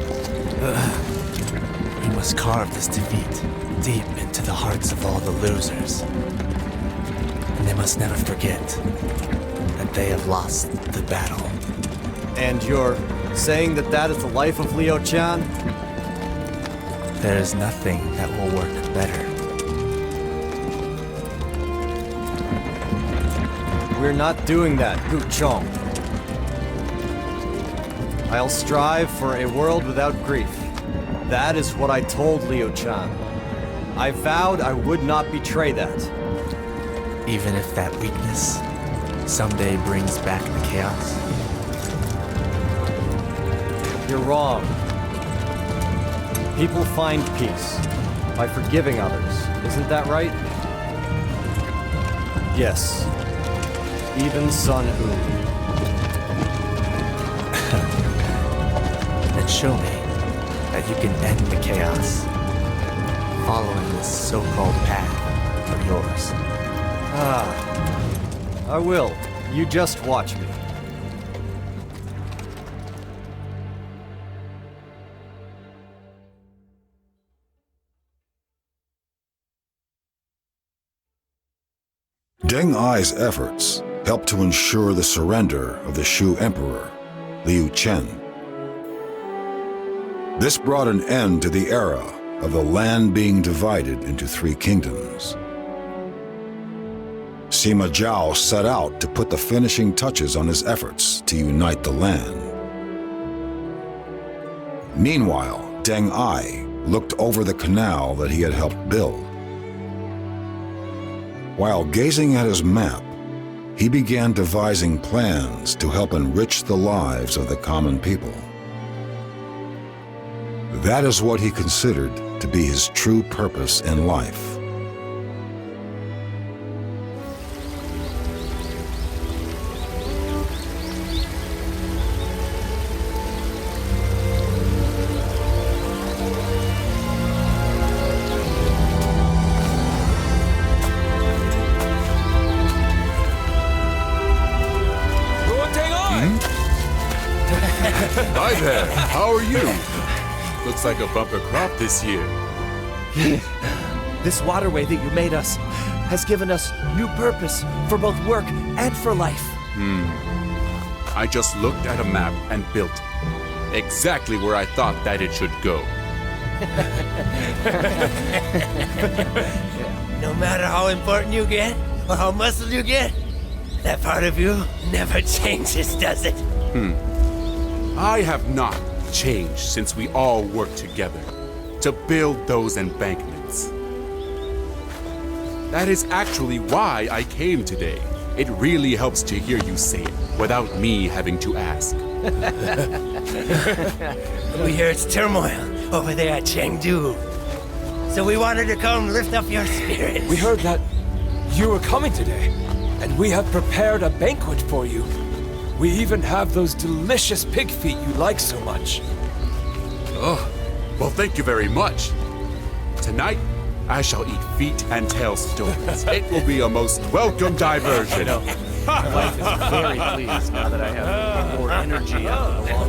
We must carve this defeat deep into the hearts of all the losers. And they must never forget that they have lost the battle. And you're saying that that is the life of Liu Chan? There is nothing that will work better. We're not doing that, Gu Chong. I'll strive for a world without grief. That is what I told Liu Chan. I vowed I would not betray that. Even if that weakness someday brings back the chaos? You're wrong. People find peace by forgiving others. Isn't that right? Yes. Even Sun U. Then show me that you can end the chaos following this so-called path of yours. I will. You just watch me. Deng Ai's efforts helped to ensure the surrender of the Shu Emperor, Liu Chen. This brought an end to the era of the land being divided into three kingdoms. Sima Zhao set out to put the finishing touches on his efforts to unite the land. Meanwhile, Deng Ai looked over the canal that he had helped build. While gazing at his map, he began devising plans to help enrich the lives of the common people. That is what he considered to be his true purpose in life. Hi there, how are you? Looks like a bumper crop this year. This waterway that you made us has given us new purpose for both work and for life. I just looked at a map and built exactly where I thought that it should go. No matter how important you get, or how muscled you get, that part of you never changes, does it? I have not changed since we all worked together to build those embankments. That is actually why I came today. It really helps to hear you say it without me having to ask. We hear it's turmoil over there at Chengdu. So we wanted to come lift up your spirits. We heard that you were coming today, and we have prepared a banquet for you. We even have those delicious pig feet you like so much. Oh, well, thank you very much. Tonight, I shall eat feet and tell stories. It will be a most welcome diversion. My wife is very pleased now that I have more energy after the